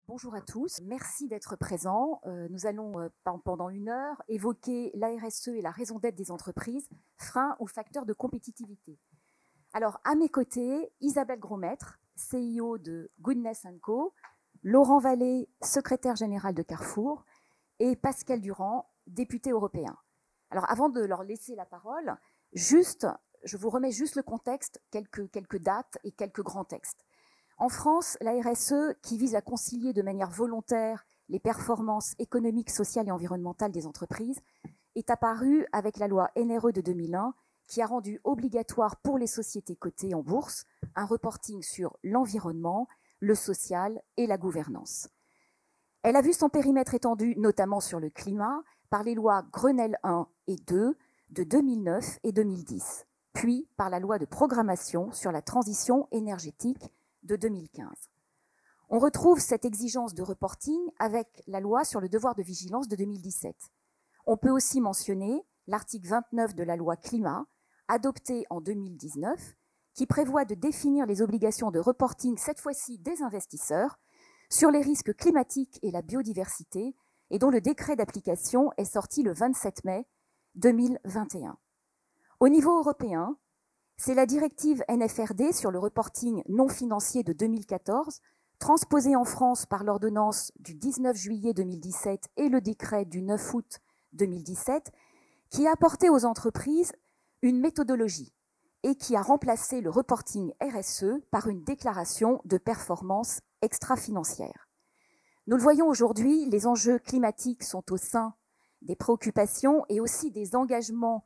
Bonjour à tous, merci d'être présents. Nous allons pendant 1 heure évoquer la RSE et la raison d'être des entreprises, freins ou facteurs de compétitivité. Alors à mes côtés, Isabelle Grosmaître, CIO de Goodness & Co, Laurent Vallée, secrétaire général de Carrefour, et Pascal Durand, député européen. Alors avant de leur laisser la parole, je vous remets juste le contexte, quelques dates et quelques grands textes. En France, la RSE, qui vise à concilier de manière volontaire les performances économiques, sociales et environnementales des entreprises, est apparue avec la loi NRE de 2001, qui a rendu obligatoire pour les sociétés cotées en bourse un reporting sur l'environnement, le social et la gouvernance. Elle a vu son périmètre étendu notamment sur le climat par les lois Grenelle 1 et 2 de 2009 et 2010, puis par la loi de programmation sur la transition énergétique de 2015. On retrouve cette exigence de reporting avec la loi sur le devoir de vigilance de 2017. On peut aussi mentionner l'article 29 de la loi climat, adopté en 2019, qui prévoit de définir les obligations de reporting, cette fois-ci des investisseurs, sur les risques climatiques et la biodiversité, et dont le décret d'application est sorti le 27 mai 2021. Au niveau européen, c'est la directive NFRD sur le reporting non financier de 2014, transposée en France par l'ordonnance du 19 juillet 2017 et le décret du 9 août 2017, qui a apporté aux entreprises une méthodologie et qui a remplacé le reporting RSE par une déclaration de performance extra-financière. Nous le voyons aujourd'hui, les enjeux climatiques sont au sein des préoccupations et aussi des engagements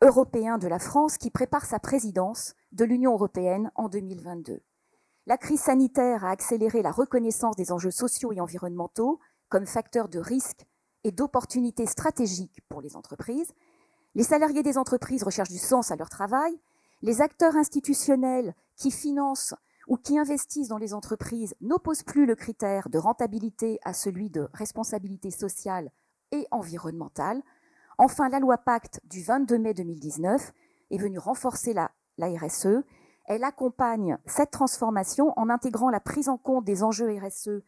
européen de la France qui prépare sa présidence de l'Union européenne en 2022. La crise sanitaire a accéléré la reconnaissance des enjeux sociaux et environnementaux comme facteurs de risque et d'opportunités stratégiques pour les entreprises. Les salariés des entreprises recherchent du sens à leur travail. Les acteurs institutionnels qui financent ou qui investissent dans les entreprises n'opposent plus le critère de rentabilité à celui de responsabilité sociale et environnementale. Enfin, la loi Pacte du 22 mai 2019 est venue renforcer la RSE. Elle accompagne cette transformation en intégrant la prise en compte des enjeux RSE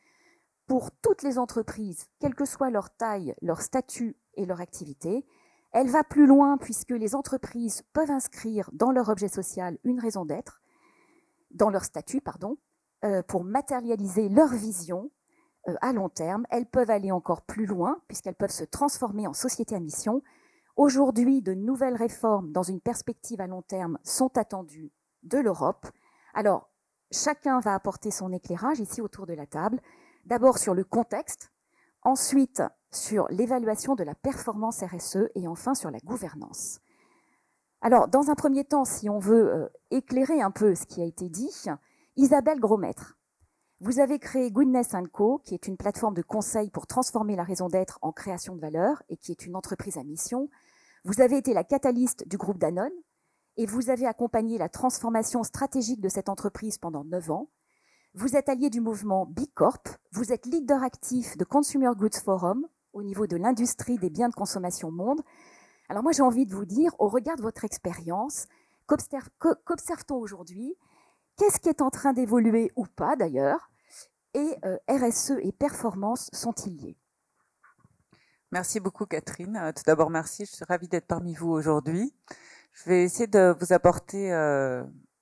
pour toutes les entreprises, quelle que soit leur taille, leur statut et leur activité. Elle va plus loin puisque les entreprises peuvent inscrire dans leur objet social une raison d'être, dans leur statut, pour matérialiser leur vision à long terme. Elles peuvent aller encore plus loin puisqu'elles peuvent se transformer en société à mission. Aujourd'hui, de nouvelles réformes dans une perspective à long terme sont attendues de l'Europe. Alors, chacun va apporter son éclairage ici autour de la table. D'abord sur le contexte, ensuite sur l'évaluation de la performance RSE et enfin sur la gouvernance. Alors, dans un premier temps, si on veut éclairer un peu ce qui a été dit, Isabelle Grosmaître, vous avez créé Goodness & Co, qui est une plateforme de conseil pour transformer la raison d'être en création de valeur et qui est une entreprise à mission. Vous avez été la catalyste du groupe Danone et vous avez accompagné la transformation stratégique de cette entreprise pendant 9 ans. Vous êtes allié du mouvement B Corp, vous êtes leader actif de Consumer Goods Forum au niveau de l'industrie des biens de consommation monde. Alors moi j'ai envie de vous dire, au regard de votre expérience, qu'observe-t-on aujourd'hui ? Qu'est-ce qui est en train d'évoluer ou pas d'ailleurs ? Et RSE et performance sont-ils liés ? Merci beaucoup Catherine. Tout d'abord merci, je suis ravie d'être parmi vous aujourd'hui. Je vais essayer de vous apporter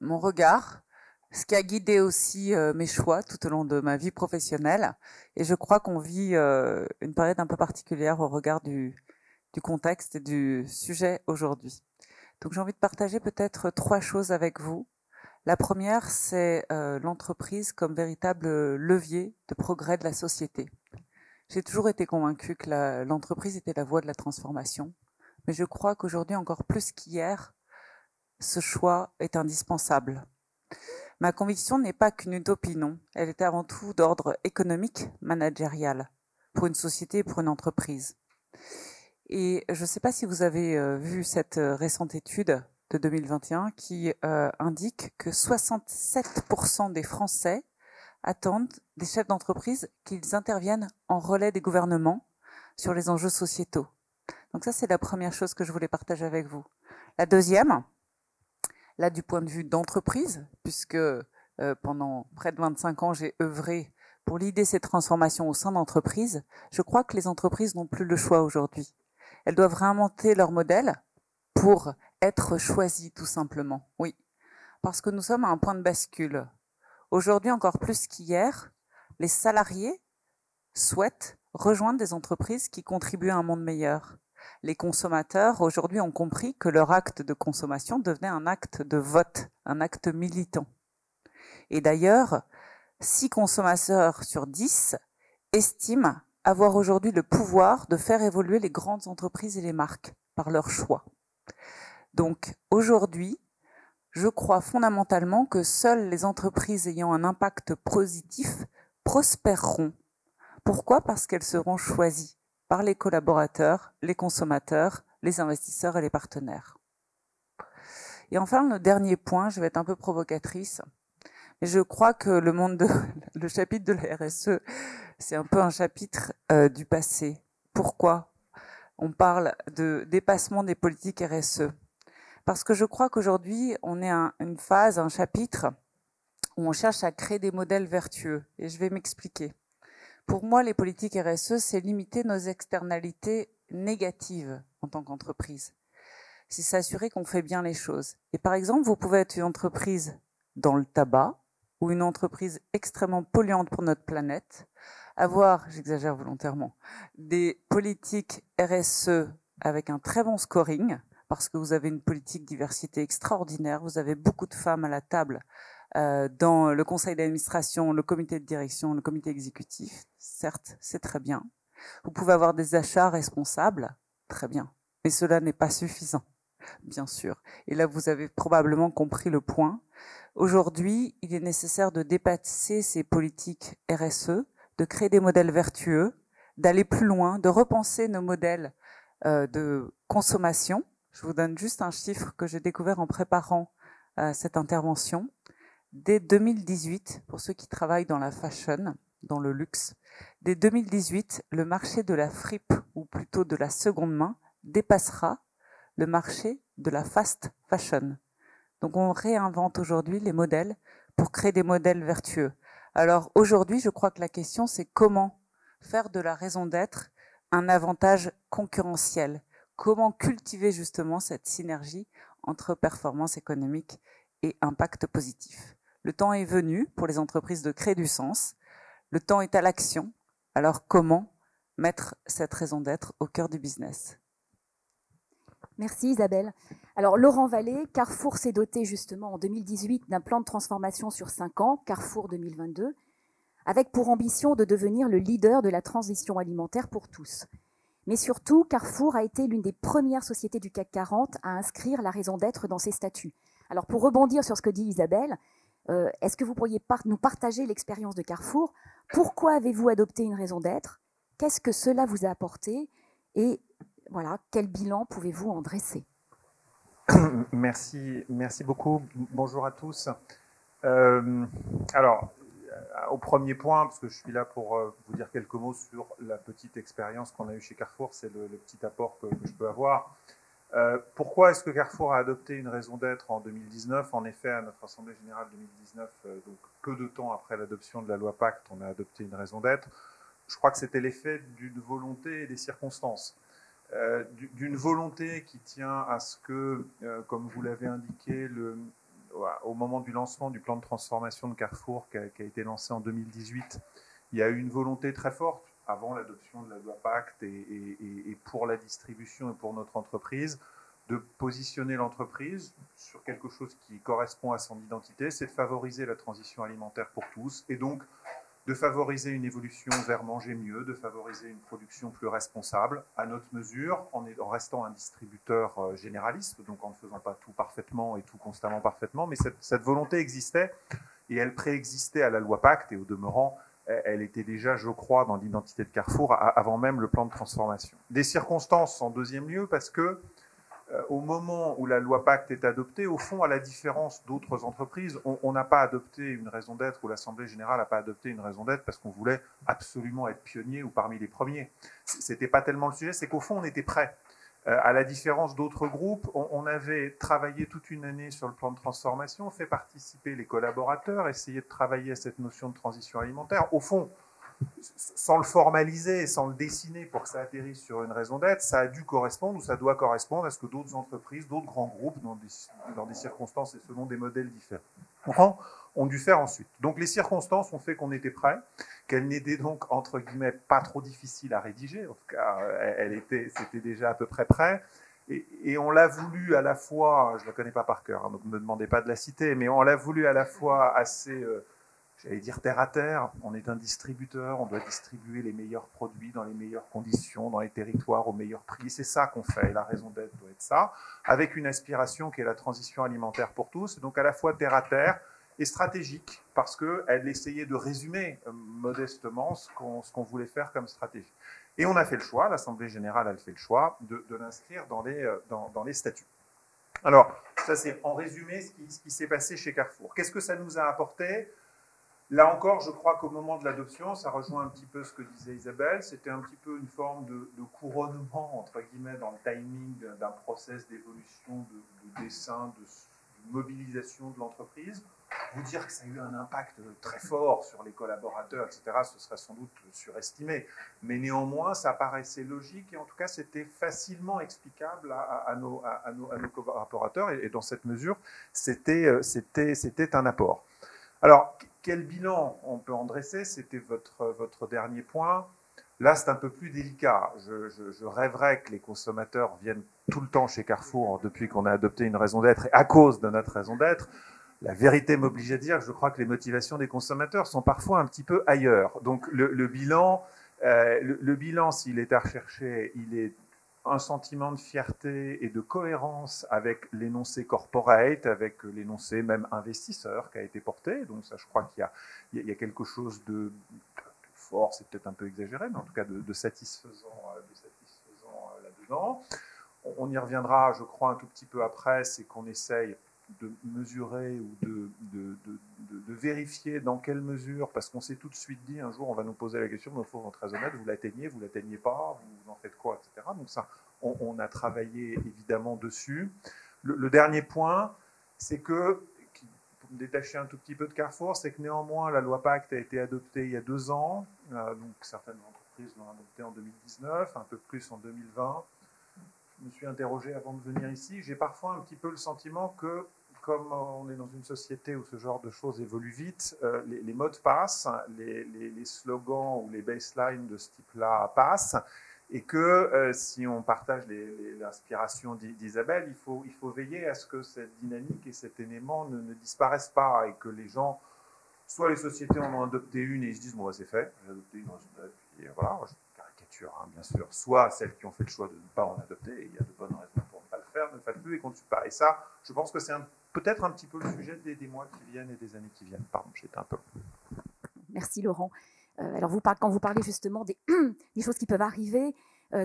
mon regard, ce qui a guidé aussi mes choix tout au long de ma vie professionnelle. Et je crois qu'on vit une période un peu particulière au regard du contexte et du sujet aujourd'hui. Donc j'ai envie de partager peut-être 3 choses avec vous. La première, c'est l'entreprise comme véritable levier de progrès de la société. J'ai toujours été convaincue que l'entreprise était la voie de la transformation, mais je crois qu'aujourd'hui, encore plus qu'hier, ce choix est indispensable. Ma conviction n'est pas qu'une utopie, non. Elle est avant tout d'ordre économique, managérial, pour une société et pour une entreprise. Et je ne sais pas si vous avez vu cette récente étude de 2021 qui indique que 67% des Français attendent des chefs d'entreprise qu'ils interviennent en relais des gouvernements sur les enjeux sociétaux. Donc ça, c'est la première chose que je voulais partager avec vous. La deuxième, là du point de vue d'entreprise, puisque pendant près de 25 ans, j'ai œuvré pour l'idée ces transformations au sein d'entreprises, je crois que les entreprises n'ont plus le choix aujourd'hui. Elles doivent réinventer leur modèle pour être choisies, tout simplement. Oui, parce que nous sommes à un point de bascule. Aujourd'hui, encore plus qu'hier, les salariés souhaitent rejoindre des entreprises qui contribuent à un monde meilleur. Les consommateurs, aujourd'hui, ont compris que leur acte de consommation devenait un acte de vote, un acte militant. Et d'ailleurs, 6 consommateurs sur 10 estiment avoir aujourd'hui le pouvoir de faire évoluer les grandes entreprises et les marques par leur choix. Donc aujourd'hui, je crois fondamentalement que seules les entreprises ayant un impact positif prospéreront. Pourquoi ? Parce qu'elles seront choisies par les collaborateurs, les consommateurs, les investisseurs et les partenaires. Et enfin, le dernier point, je vais être un peu provocatrice, mais je crois que le chapitre de la RSE, c'est un peu un chapitre du passé. Pourquoi on parle de dépassement des politiques RSE? Parce que je crois qu'aujourd'hui, on est à une phase, un chapitre, où on cherche à créer des modèles vertueux. Et je vais m'expliquer. Pour moi, les politiques RSE, c'est limiter nos externalités négatives en tant qu'entreprise. C'est s'assurer qu'on fait bien les choses. Et par exemple, vous pouvez être une entreprise dans le tabac ou une entreprise extrêmement polluante pour notre planète, avoir, j'exagère volontairement, des politiques RSE avec un très bon scoring, parce que vous avez une politique diversité extraordinaire, vous avez beaucoup de femmes à la table dans le conseil d'administration, le comité de direction, le comité exécutif. Certes, c'est très bien. Vous pouvez avoir des achats responsables, très bien. Mais cela n'est pas suffisant, bien sûr. Et là, vous avez probablement compris le point. Aujourd'hui, il est nécessaire de dépasser ces politiques RSE, de créer des modèles vertueux, d'aller plus loin, de repenser nos modèles de consommation. Je vous donne juste un chiffre que j'ai découvert en préparant cette intervention. Dès 2018, pour ceux qui travaillent dans la fashion, dans le luxe, dès 2018, le marché de la fripe, ou plutôt de la seconde main, dépassera le marché de la fast fashion. Donc on réinvente aujourd'hui les modèles pour créer des modèles vertueux. Alors aujourd'hui, je crois que la question, c'est comment faire de la raison d'être un avantage concurrentiel. Comment cultiver justement cette synergie entre performance économique et impact positif. Le temps est venu pour les entreprises de créer du sens. Le temps est à l'action. Alors comment mettre cette raison d'être au cœur du business ? Merci Isabelle. Alors Laurent Vallée, Carrefour s'est doté justement en 2018 d'un plan de transformation sur 5 ans, Carrefour 2022, avec pour ambition de devenir le leader de la transition alimentaire pour tous. Mais surtout, Carrefour a été l'une des premières sociétés du CAC 40 à inscrire la raison d'être dans ses statuts. Alors pour rebondir sur ce que dit Isabelle, est-ce que vous pourriez nous partager l'expérience de Carrefour? Pourquoi avez-vous adopté une raison d'être? Qu'est-ce que cela vous a apporté? Et voilà, quel bilan pouvez-vous en dresser? Merci beaucoup. Bonjour à tous. Alors, au premier point, parce que je suis là pour vous dire quelques mots sur la petite expérience qu'on a eue chez Carrefour, c'est le petit apport que je peux avoir. Pourquoi est-ce que Carrefour a adopté une raison d'être en 2019? En effet, à notre Assemblée Générale 2019, donc peu de temps après l'adoption de la loi Pacte, on a adopté une raison d'être. Je crois que c'était l'effet d'une volonté et des circonstances. D'une volonté qui tient à ce que, comme vous l'avez indiqué, au moment du lancement du plan de transformation de Carrefour qui a été lancé en 2018, il y a eu une volonté très forte, avant l'adoption de la loi Pacte et pour la distribution et pour notre entreprise, de positionner l'entreprise sur quelque chose qui correspond à son identité, c'est de favoriser la transition alimentaire pour tous et donc de favoriser une évolution vers manger mieux, de favoriser une production plus responsable, à notre mesure, en restant un distributeur généraliste, donc en ne faisant pas tout parfaitement et tout constamment parfaitement, mais cette volonté existait et elle préexistait à la loi Pacte et au demeurant, elle était déjà, je crois, dans l'identité de Carrefour avant même le plan de transformation. Des circonstances en deuxième lieu parce que au moment où la loi Pacte est adoptée, au fond, à la différence d'autres entreprises, on n'a pas adopté une raison d'être, ou l'Assemblée Générale n'a pas adopté une raison d'être parce qu'on voulait absolument être pionnier ou parmi les premiers. C'était pas tellement le sujet, c'est qu'au fond, on était prêt. À la différence d'autres groupes, on avait travaillé toute une année sur le plan de transformation, fait participer les collaborateurs, essayé de travailler à cette notion de transition alimentaire. Au fond, sans le formaliser, sans le dessiner pour que ça atterrisse sur une raison d'être, ça a dû correspondre ou ça doit correspondre à ce que d'autres entreprises, d'autres grands groupes, dans des circonstances et selon des modèles différents, ont dû faire ensuite. Donc les circonstances ont fait qu'on était prêt, qu'elle n'était donc, entre guillemets, pas trop difficile à rédiger, en tout cas, c'était déjà à peu près prêt, et on l'a voulu à la fois, je ne la connais pas par cœur, hein, donc ne me demandez pas de la citer, mais on l'a voulu à la fois assez... j'allais dire terre à terre, on est un distributeur, on doit distribuer les meilleurs produits dans les meilleures conditions, dans les territoires au meilleur prix. C'est ça qu'on fait, et la raison d'être doit être ça, avec une aspiration qui est la transition alimentaire pour tous, donc à la fois terre à terre et stratégique, parce qu'elle essayait de résumer modestement ce qu'on voulait faire comme stratégie. Et on a fait le choix, l'Assemblée générale a fait le choix de l'inscrire dans les statuts. Alors, ça c'est en résumé ce qui s'est passé chez Carrefour. Qu'est-ce que ça nous a apporté ? Là encore, je crois qu'au moment de l'adoption, ça rejoint un petit peu ce que disait Isabelle, c'était un petit peu une forme de couronnement, entre guillemets, dans le timing d'un process d'évolution, de dessin, de mobilisation de l'entreprise. Vous dire que ça a eu un impact très fort sur les collaborateurs, etc., ce serait sans doute surestimé. Mais néanmoins, ça paraissait logique et en tout cas, c'était facilement explicable à nos collaborateurs et dans cette mesure, c'était un apport. Alors, quel bilan on peut en dresser? C'était votre dernier point. Là, c'est un peu plus délicat. Je rêverais que les consommateurs viennent tout le temps chez Carrefour depuis qu'on a adopté une raison d'être et à cause de notre raison d'être. La vérité m'oblige à dire que je crois que les motivations des consommateurs sont parfois un petit peu ailleurs. Donc, le bilan, s'il est à rechercher, il est un sentiment de fierté et de cohérence avec l'énoncé corporate, avec l'énoncé même investisseur qui a été porté. Donc ça, je crois qu'il y a quelque chose de fort, c'est peut-être un peu exagéré, mais en tout cas de satisfaisant là-dedans. On y reviendra, je crois, un tout petit peu après, c'est qu'on essaye de mesurer ou de vérifier dans quelle mesure, parce qu'on s'est tout de suite dit, un jour on va nous poser la question, mais il faut être très honnête, vous l'atteignez pas, vous en faites quoi, etc. Donc ça, on a travaillé évidemment dessus. Le dernier point, c'est que, pour me détacher un tout petit peu de Carrefour, c'est que néanmoins la loi Pacte a été adoptée il y a 2 ans, donc certaines entreprises l'ont adoptée en 2019, un peu plus en 2020. Je me suis interrogé avant de venir ici, j'ai parfois un petit peu le sentiment que, comme on est dans une société où ce genre de choses évolue vite, les mots passent, les slogans ou les baselines de ce type-là passent, et que si on partage l'inspiration d'Isabelle, il faut veiller à ce que cette dynamique et cet élément ne disparaissent pas, et que les gens, soit les sociétés en ont adopté une et ils se disent, bon, c'est fait, j'ai adopté une, et voilà, hein, bien sûr, soit celles qui ont fait le choix de ne pas en adopter, et il y a de bonnes raisons pour ne pas le faire, ne le faites plus et qu'on ne suit pas. Et ça, je pense que c'est peut-être un petit peu le sujet des mois qui viennent et des années qui viennent. Pardon, j'étais un peu... Merci Laurent. Alors quand vous parlez justement des choses qui peuvent arriver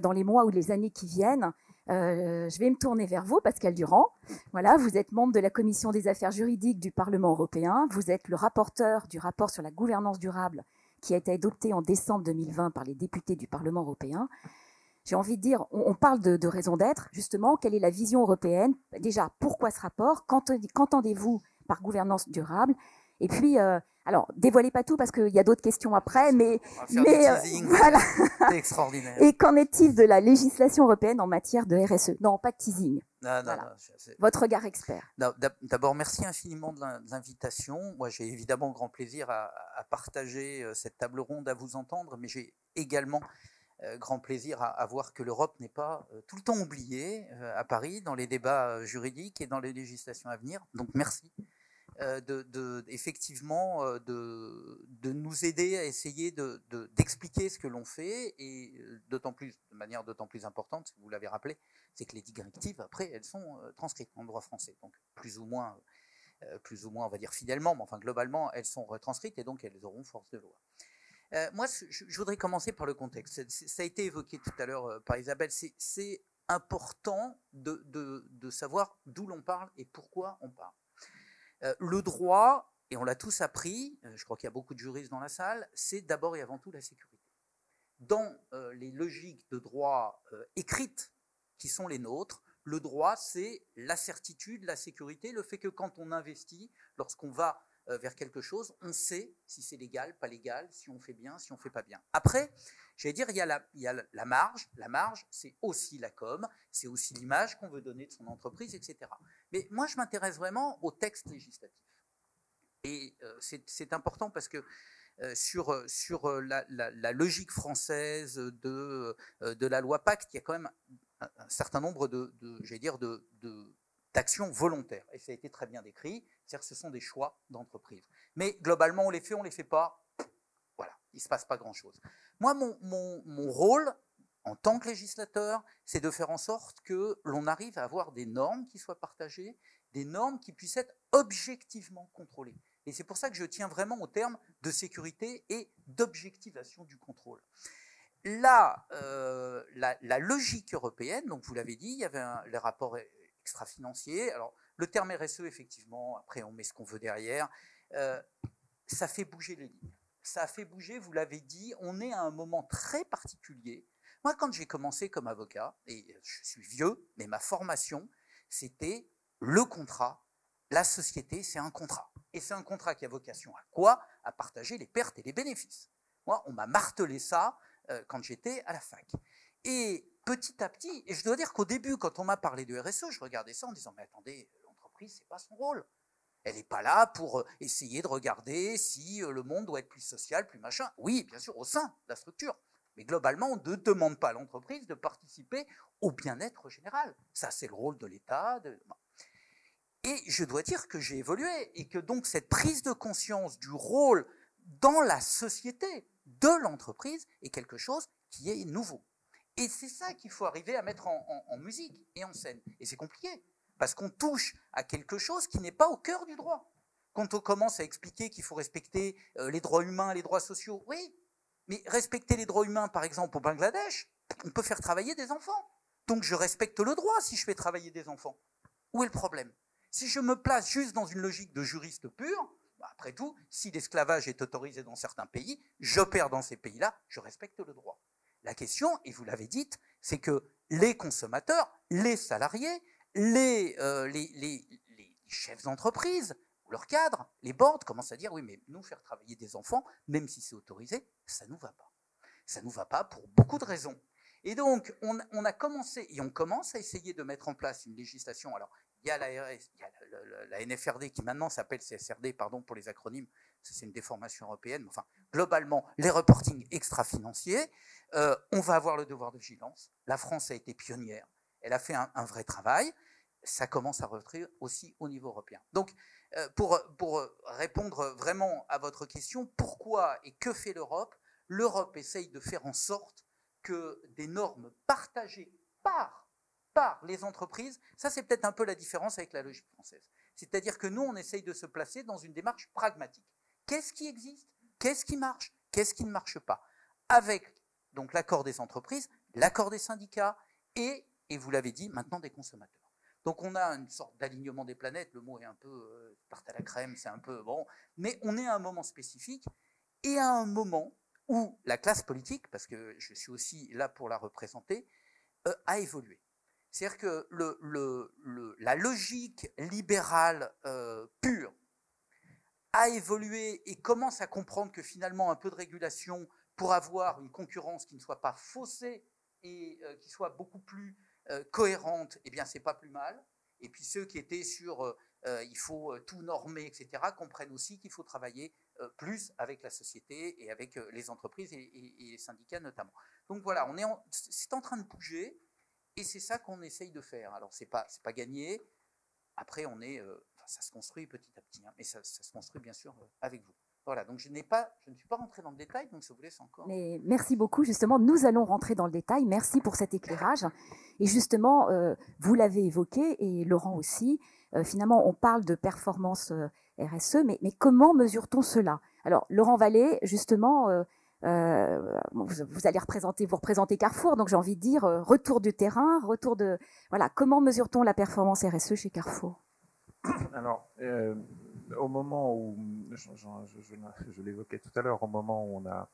dans les mois ou les années qui viennent, je vais me tourner vers vous, Pascal Durand. Voilà, vous êtes membre de la Commission des affaires juridiques du Parlement européen, vous êtes le rapporteur du rapport sur la gouvernance durable qui a été adopté en décembre 2020 par les députés du Parlement européen. J'ai envie de dire, on parle de raison d'être, justement, quelle est la vision européenne? Déjà, pourquoi ce rapport? Qu'entendez-vous par gouvernance durable? Et puis, alors, dévoilez pas tout parce qu'il y a d'autres questions après, mais voilà. C'est extraordinaire. Et qu'en est-il de la législation européenne en matière de RSE? Non, pas de teasing. Non, voilà. non, votre regard expert. D'abord, merci infiniment de l'invitation. Moi, j'ai évidemment grand plaisir à partager cette table ronde, à vous entendre, mais j'ai également grand plaisir à voir que l'Europe n'est pas tout le temps oubliée à Paris dans les débats juridiques et dans les législations à venir. Donc, merci. Effectivement de nous aider à essayer d'expliquer ce que l'on fait, et de manière d'autant plus importante, vous l'avez rappelé, c'est que les directives après elles sont transcrites en droit français, donc plus ou moins on va dire fidèlement, mais enfin globalement elles sont retranscrites et donc elles auront force de loi. Moi je voudrais commencer par le contexte. Ça a été évoqué tout à l'heure par Isabelle, c'est important de savoir d'où l'on parle et pourquoi on parle. Le droit, et on l'a tous appris, je crois qu'il y a beaucoup de juristes dans la salle, c'est d'abord et avant tout la sécurité. Dans les logiques de droit écrites, qui sont les nôtres. Le droit, c'est la certitude, la sécurité, le fait que quand on investit, lorsqu'on va vers quelque chose, on sait si c'est légal, pas légal, si on fait bien, si on fait pas bien. Après, j'allais dire, il y a la marge. La marge, c'est aussi la com, c'est aussi l'image qu'on veut donner de son entreprise, etc. Mais moi, je m'intéresse vraiment au texte législatif. Et c'est important parce que sur la logique française de la loi Pacte, il y a quand même un certain nombre d'actions volontaires. Et ça a été très bien décrit, c'est-à-dire que ce sont des choix d'entreprise. Mais globalement, on les fait pas, voilà, il ne se passe pas grand-chose. Moi, mon rôle, en tant que législateur, c'est de faire en sorte que l'on arrive à avoir des normes qui soient partagées, des normes qui puissent être objectivement contrôlées. Et c'est pour ça que je tiens vraiment au terme de sécurité et d'objectivation du contrôle. Là, la logique européenne, donc vous l'avez dit, il y avait les rapports extra-financiers. Alors, le terme RSE, effectivement, après on met ce qu'on veut derrière, ça fait bouger les lignes. Ça a fait bouger, vous l'avez dit, on est à un moment très particulier. Moi, quand j'ai commencé comme avocat, et je suis vieux, mais ma formation, c'était le contrat. La société, c'est un contrat. Et c'est un contrat qui a vocation à quoi? À partager les pertes et les bénéfices. Moi, on m'a martelé ça quand j'étais à la fac. Et petit à petit, et je dois dire qu'au début, quand on m'a parlé de RSE, je regardais ça en disant, mais attendez, l'entreprise, c'est pas son rôle. Elle n'est pas là pour essayer de regarder si le monde doit être plus social, plus machin. Oui, bien sûr, au sein de la structure. Mais globalement, on ne demande pas à l'entreprise de participer au bien-être général. Ça, c'est le rôle de l'État. Et je dois dire que j'ai évolué et que donc cette prise de conscience du rôle dans la société de l'entreprise est quelque chose qui est nouveau. Et c'est ça qu'il faut arriver à mettre en musique et en scène. Et c'est compliqué, parce qu'on touche à quelque chose qui n'est pas au cœur du droit. Quand on commence à expliquer qu'il faut respecter les droits humains, les droits sociaux, oui, mais respecter les droits humains, par exemple, au Bangladesh, on peut faire travailler des enfants. Donc je respecte le droit si je fais travailler des enfants. Où est le problème? Si je me place juste dans une logique de juriste pur, après tout, si l'esclavage est autorisé dans certains pays, j'opère dans ces pays-là, je respecte le droit. La question, et vous l'avez dite, c'est que les consommateurs, les salariés, les chefs d'entreprise, leurs cadres, les boards commencent à dire, oui, mais nous faire travailler des enfants, même si c'est autorisé, ça ne nous va pas. Ça ne nous va pas pour beaucoup de raisons. Et donc, on a commencé, et on commence à essayer de mettre en place une législation. Alors, il y a la NFRD qui maintenant s'appelle CSRD, pardon pour les acronymes, c'est une déformation européenne, mais enfin, globalement, les reportings extra-financiers, on va avoir le devoir de vigilance. La France a été pionnière, elle a fait un vrai travail, ça commence à revenir aussi au niveau européen. Donc, pour répondre vraiment à votre question, pourquoi et que fait l'Europe? L'Europe essaye de faire en sorte que des normes partagées par les entreprises, ça c'est peut-être un peu la différence avec la logique française. C'est-à-dire que nous, on essaye de se placer dans une démarche pragmatique. Qu'est-ce qui existe? Qu'est-ce qui marche? Qu'est-ce qui ne marche pas? Avec donc l'accord des entreprises, l'accord des syndicats et vous l'avez dit, maintenant des consommateurs. Donc on a une sorte d'alignement des planètes, le mot est un peu tarte à la crème, c'est un peu bon, mais on est à un moment spécifique et à un moment où la classe politique, parce que je suis aussi là pour la représenter, a évolué. C'est-à-dire que la logique libérale pure a évolué et commence à comprendre que finalement un peu de régulation pour avoir une concurrence qui ne soit pas faussée et qui soit beaucoup plus cohérente, eh bien c'est pas plus mal. Et puis ceux qui étaient sur il faut tout normer, etc., comprennent aussi qu'il faut travailler plus avec la société et avec les entreprises et les syndicats notamment. Donc voilà, c'est en train de bouger. Et c'est ça qu'on essaye de faire. Alors, c'est pas gagné. Après, ça se construit petit à petit. Hein, mais ça se construit, bien sûr, avec vous. Voilà, donc je ne suis pas rentré dans le détail, donc je vous laisse encore. Mais merci beaucoup. Justement, nous allons rentrer dans le détail. Merci pour cet éclairage. Et justement, vous l'avez évoqué, et Laurent aussi, finalement, on parle de performance RSE, mais comment mesure-t-on cela? Alors, Laurent Vallée, justement... vous allez vous représenter Carrefour, donc j'ai envie de dire retour du terrain, voilà, comment mesure-t-on la performance RSE chez Carrefour? Alors, au moment où, je l'évoquais tout à l'heure, au moment où on a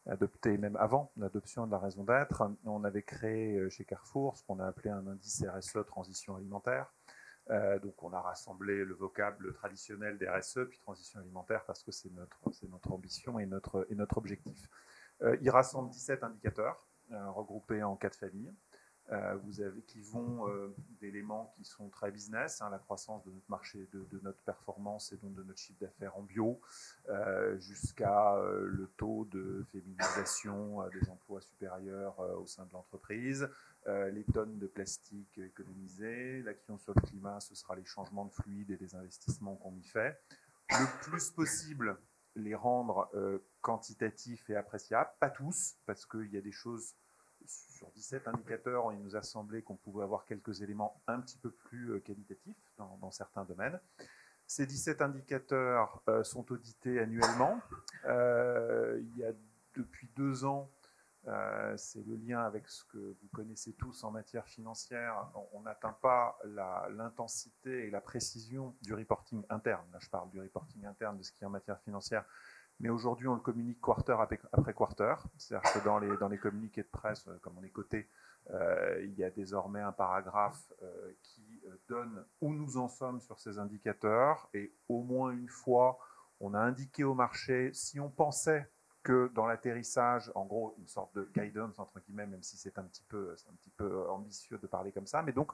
adopté même avant l'adoption de la raison d'être, on avait créé chez Carrefour ce qu'on a appelé un indice RSE transition alimentaire. Donc on a rassemblé le vocable traditionnel des RSE puis transition alimentaire parce que c'est notre ambition et notre objectif. Il rassemble 17 indicateurs regroupés en 4 familles. Qui vont d'éléments qui sont très business, la croissance de notre marché, de notre performance et donc de notre chiffre d'affaires en bio, jusqu'à le taux de féminisation des emplois supérieurs au sein de l'entreprise, les tonnes de plastique économisées, l'action sur le climat, ce sera les changements de fluide et les investissements qu'on y fait. Le plus possible, les rendre quantitatifs et appréciables, pas tous, parce qu'il y a des choses sur 17 indicateurs, il nous a semblé qu'on pouvait avoir quelques éléments un petit peu plus qualitatifs dans certains domaines. Ces 17 indicateurs sont audités annuellement. Il y a depuis 2 ans, c'est le lien avec ce que vous connaissez tous en matière financière, on n'atteint pas l'intensité et la précision du reporting interne. Là, je parle du reporting interne de ce qui est en matière financière. Mais aujourd'hui, on le communique quarter après quarter. C'est-à-dire que dans les communiqués de presse, comme on est coté, il y a désormais un paragraphe qui donne où nous en sommes sur ces indicateurs. Et au moins une fois, on a indiqué au marché, si on pensait que dans l'atterrissage, en gros, une sorte de guidance, entre guillemets, même si c'est un petit peu ambitieux de parler comme ça, mais donc,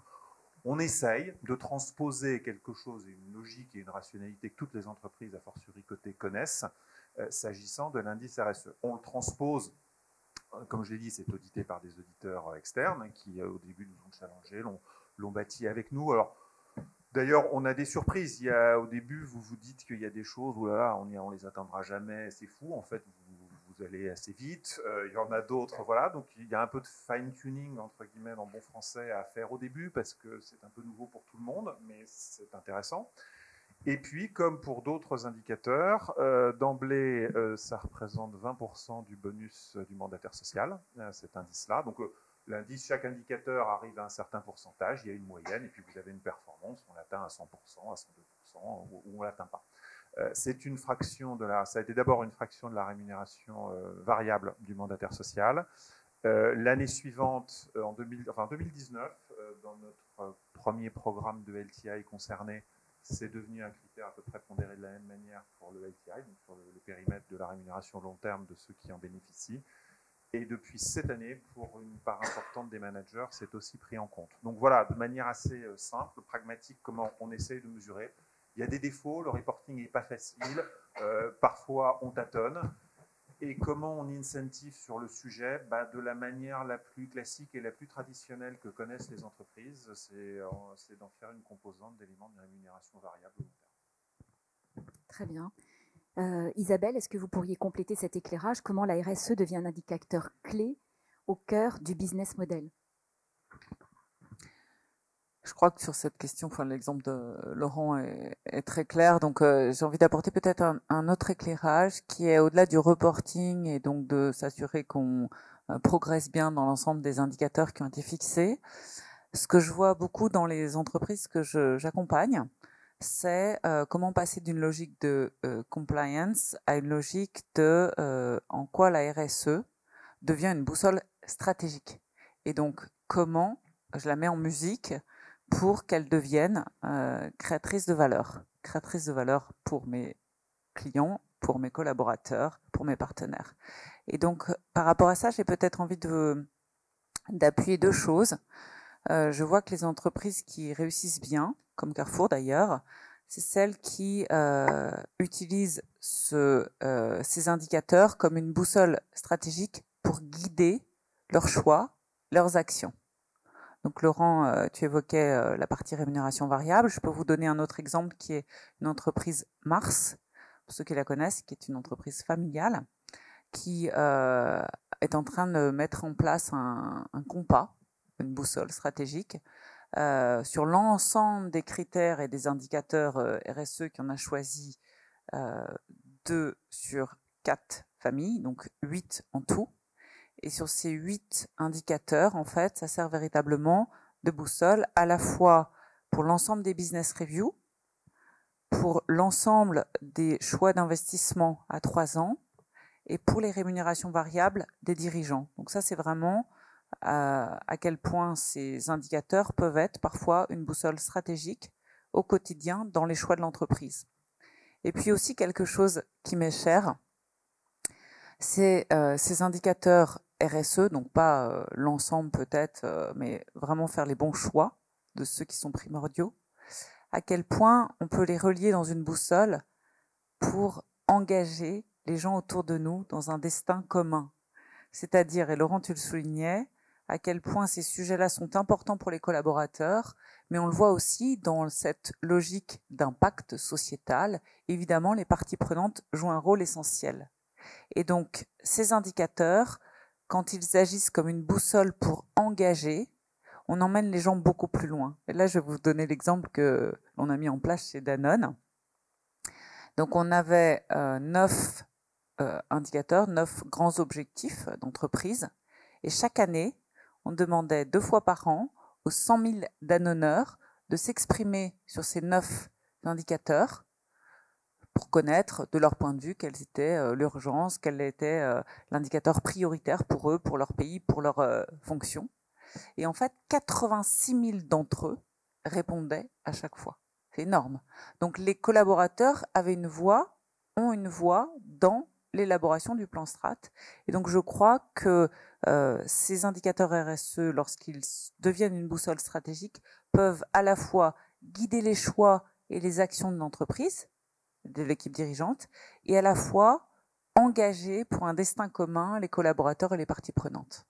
on essaye de transposer quelque chose, une logique et une rationalité que toutes les entreprises, à fortiori cotées, connaissent, s'agissant de l'indice RSE. On le transpose, comme je l'ai dit, c'est audité par des auditeurs externes qui, au début, nous ont challengé, l'ont bâti avec nous. Alors, d'ailleurs, on a des surprises. Au début, vous vous dites qu'il y a des choses où là, on les atteindra jamais, c'est fou. En fait, vous allez assez vite. Il y en a d'autres, voilà. Donc, il y a un peu de fine-tuning, entre guillemets, en bon français, à faire au début parce que c'est un peu nouveau pour tout le monde, mais c'est intéressant. Et puis, comme pour d'autres indicateurs, d'emblée, ça représente 20% du bonus du mandataire social, cet indice-là. Donc, l'indice, chaque indicateur arrive à un certain pourcentage, il y a une moyenne, et puis vous avez une performance, on l'atteint à 100%, à 102%, ou on ne l'atteint pas. C'est une fraction ça a été d'abord une fraction de la rémunération variable du mandataire social. L'année suivante, en 2019, dans notre premier programme de LTI concerné, c'est devenu un critère à peu près pondéré de la même manière pour le LTI, donc sur le périmètre de la rémunération long terme de ceux qui en bénéficient. Et depuis cette année, pour une part importante des managers, c'est aussi pris en compte. Donc voilà, de manière assez simple, pragmatique, comment on essaye de mesurer. Il y a des défauts, le reporting n'est pas facile, parfois on tâtonne. Et comment on incentive sur le sujet, de la manière la plus classique et la plus traditionnelle que connaissent les entreprises, c'est d'en faire une composante d'éléments de rémunération variable. Très bien. Isabelle, est-ce que vous pourriez compléter cet éclairage? Comment la RSE devient un indicateur clé au cœur du business model? Je crois que sur cette question, l'exemple de Laurent est très clair. Donc, j'ai envie d'apporter peut-être un autre éclairage qui est au-delà du reporting et donc de s'assurer qu'on progresse bien dans l'ensemble des indicateurs qui ont été fixés. Ce que je vois beaucoup dans les entreprises que j'accompagne, c'est comment passer d'une logique de compliance à une logique de en quoi la RSE devient une boussole stratégique. Et donc, comment je la mets en musique pour qu'elle devienne créatrice de valeur pour mes clients, pour mes collaborateurs, pour mes partenaires. Et donc, par rapport à ça, j'ai peut-être envie d'appuyer 2 choses. Je vois que les entreprises qui réussissent bien, comme Carrefour d'ailleurs, c'est celles qui utilisent ces indicateurs comme une boussole stratégique pour guider leurs choix, leurs actions. Donc Laurent, tu évoquais la partie rémunération variable. Je peux vous donner un autre exemple qui est une entreprise Mars, pour ceux qui la connaissent, qui est une entreprise familiale, qui est en train de mettre en place un compas, une boussole stratégique, sur l'ensemble des critères et des indicateurs RSE qu'on a choisi 2 sur 4 familles, donc 8 en tout. Et sur ces 8 indicateurs, en fait, ça sert véritablement de boussole à la fois pour l'ensemble des business reviews, pour l'ensemble des choix d'investissement à 3 ans et pour les rémunérations variables des dirigeants. Donc ça, c'est vraiment à quel point ces indicateurs peuvent être parfois une boussole stratégique au quotidien dans les choix de l'entreprise. Et puis aussi quelque chose qui m'est cher, c'est ces indicateurs RSE, donc pas l'ensemble peut-être, mais vraiment faire les bons choix de ceux qui sont primordiaux, à quel point on peut les relier dans une boussole pour engager les gens autour de nous dans un destin commun. C'est-à-dire, et Laurent, tu le soulignais, à quel point ces sujets-là sont importants pour les collaborateurs, mais on le voit aussi dans cette logique d'impact sociétal. Évidemment, les parties prenantes jouent un rôle essentiel. Et donc, ces indicateurs, quand ils agissent comme une boussole pour engager, on emmène les gens beaucoup plus loin. Et là, je vais vous donner l'exemple que l'on a mis en place chez Danone. Donc, on avait 9 indicateurs, 9 grands objectifs d'entreprise. Et chaque année, on demandait 2 fois par an aux 100 000 Danoneurs de s'exprimer sur ces 9 indicateurs pour connaître de leur point de vue quelle était l'urgence, quel était l'indicateur prioritaire pour eux, pour leur pays, pour leur fonction. Et en fait, 86 000 d'entre eux répondaient à chaque fois. C'est énorme. Donc les collaborateurs avaient une voix, ont une voix dans l'élaboration du plan strat. Et donc je crois que ces indicateurs RSE, lorsqu'ils deviennent une boussole stratégique, peuvent à la fois guider les choix et les actions de l'entreprise, de l'équipe dirigeante, et à la fois engager pour un destin commun les collaborateurs et les parties prenantes.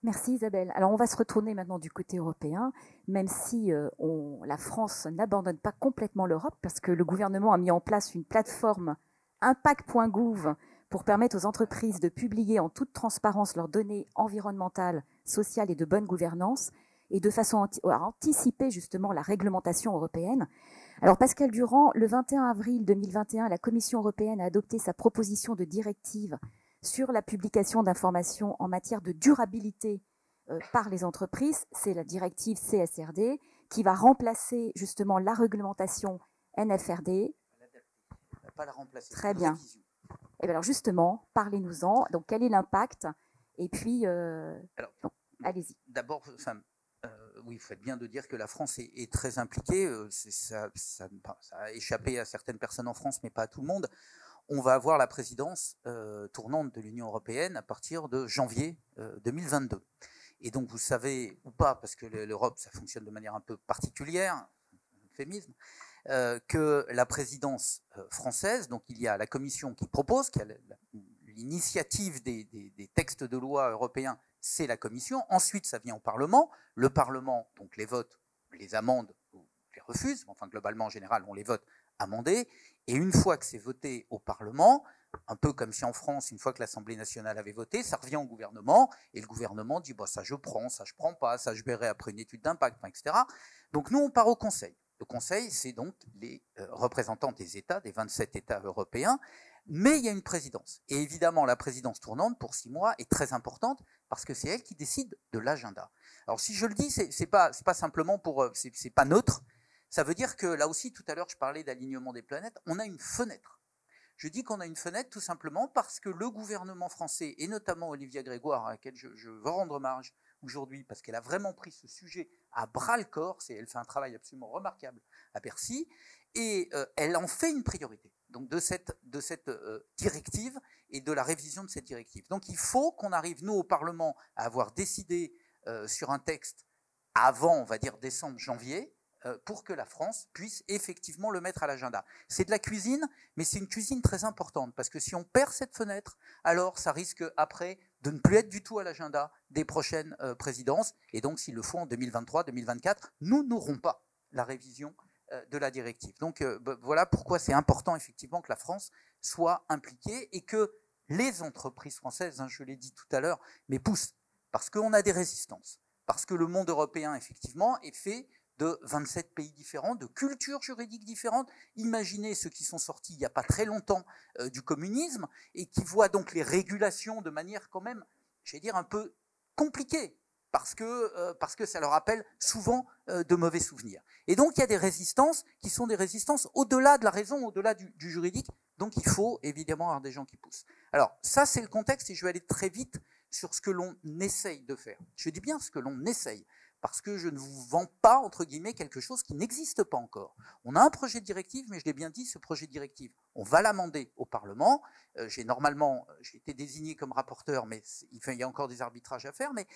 Merci Isabelle. Alors on va se retourner maintenant du côté européen, même si la France n'abandonne pas complètement l'Europe, parce que le gouvernement a mis en place une plateforme impact.gouv pour permettre aux entreprises de publier en toute transparence leurs données environnementales, sociales et de bonne gouvernance, et de façon à anticiper justement la réglementation européenne. Alors Pascal Durand, le 21 avril 2021, la Commission européenne a adopté sa proposition de directive sur la publication d'informations en matière de durabilité par les entreprises. C'est la directive CSRD qui va remplacer justement la réglementation NFRD. Pas la remplacer. Très bien. Et bien alors justement, parlez-nous-en. Donc quel est l'impact? Et puis, allez-y. D'abord, oui, vous faites bien de dire que la France est très impliquée. Ça a échappé à certaines personnes en France, mais pas à tout le monde. On va avoir la présidence tournante de l'Union européenne à partir de janvier 2022. Et donc, vous savez, ou pas, parce que l'Europe, ça fonctionne de manière un peu particulière, euphémisme, que la présidence française, donc il y a la Commission qui propose, qui a l'initiative des textes de loi européens, c'est la Commission. Ensuite, ça vient au Parlement. Le Parlement, donc les vote, les amende ou les refuse. Enfin, globalement, en général, on les vote amendés. Et une fois que c'est voté au Parlement, un peu comme si en France, une fois que l'Assemblée nationale avait voté, ça revient au gouvernement, et le gouvernement dit bah, ça je prends pas, ça je verrai après une étude d'impact, etc. Donc nous, on part au Conseil. Le Conseil, c'est donc les représentants des États, des 27 États européens, mais il y a une présidence. Et évidemment, la présidence tournante, pour 6 mois, est très importante, parce que c'est elle qui décide de l'agenda. Alors si je le dis, c'est pas simplement pour... c'est pas neutre. Ça veut dire que, là aussi, tout à l'heure, je parlais d'alignement des planètes, on a une fenêtre. Je dis qu'on a une fenêtre tout simplement parce que le gouvernement français, et notamment Olivia Grégoire, à laquelle je veux rendre hommage aujourd'hui, parce qu'elle a vraiment pris ce sujet à bras-le-corps, elle fait un travail absolument remarquable à Bercy, et elle en fait une priorité, donc de cette directive et de la révision de cette directive. Donc il faut qu'on arrive, nous, au Parlement, à avoir décidé sur un texte avant, on va dire, décembre, janvier, pour que la France puisse effectivement le mettre à l'agenda. C'est de la cuisine, mais c'est une cuisine très importante, parce que si on perd cette fenêtre, alors ça risque après de ne plus être du tout à l'agenda des prochaines présidences, et donc s'il le faut en 2023, 2024, nous n'aurons pas la révision de la directive. Donc voilà pourquoi c'est important effectivement que la France soit impliquée, et que les entreprises françaises, je l'ai dit tout à l'heure, mais poussent, parce qu'on a des résistances, parce que le monde européen effectivement est fait de 27 pays différents, de cultures juridiques différentes. Imaginez ceux qui sont sortis il n'y a pas très longtemps du communisme et qui voient donc les régulations de manière quand même, je vais dire, un peu compliquée, parce que ça leur rappelle souvent de mauvais souvenirs. Et donc il y a des résistances qui sont des résistances au-delà de la raison, au-delà du juridique. Donc il faut évidemment avoir des gens qui poussent. Alors ça c'est le contexte et je vais aller très vite sur ce que l'on essaye de faire. Je dis bien ce que l'on essaye, parce que je ne vous vends pas, entre guillemets, quelque chose qui n'existe pas encore. On a un projet de directive, mais je l'ai bien dit, ce projet de directive, on va l'amender au Parlement. J'ai été désigné comme rapporteur, mais il y a encore des arbitrages à faire, mais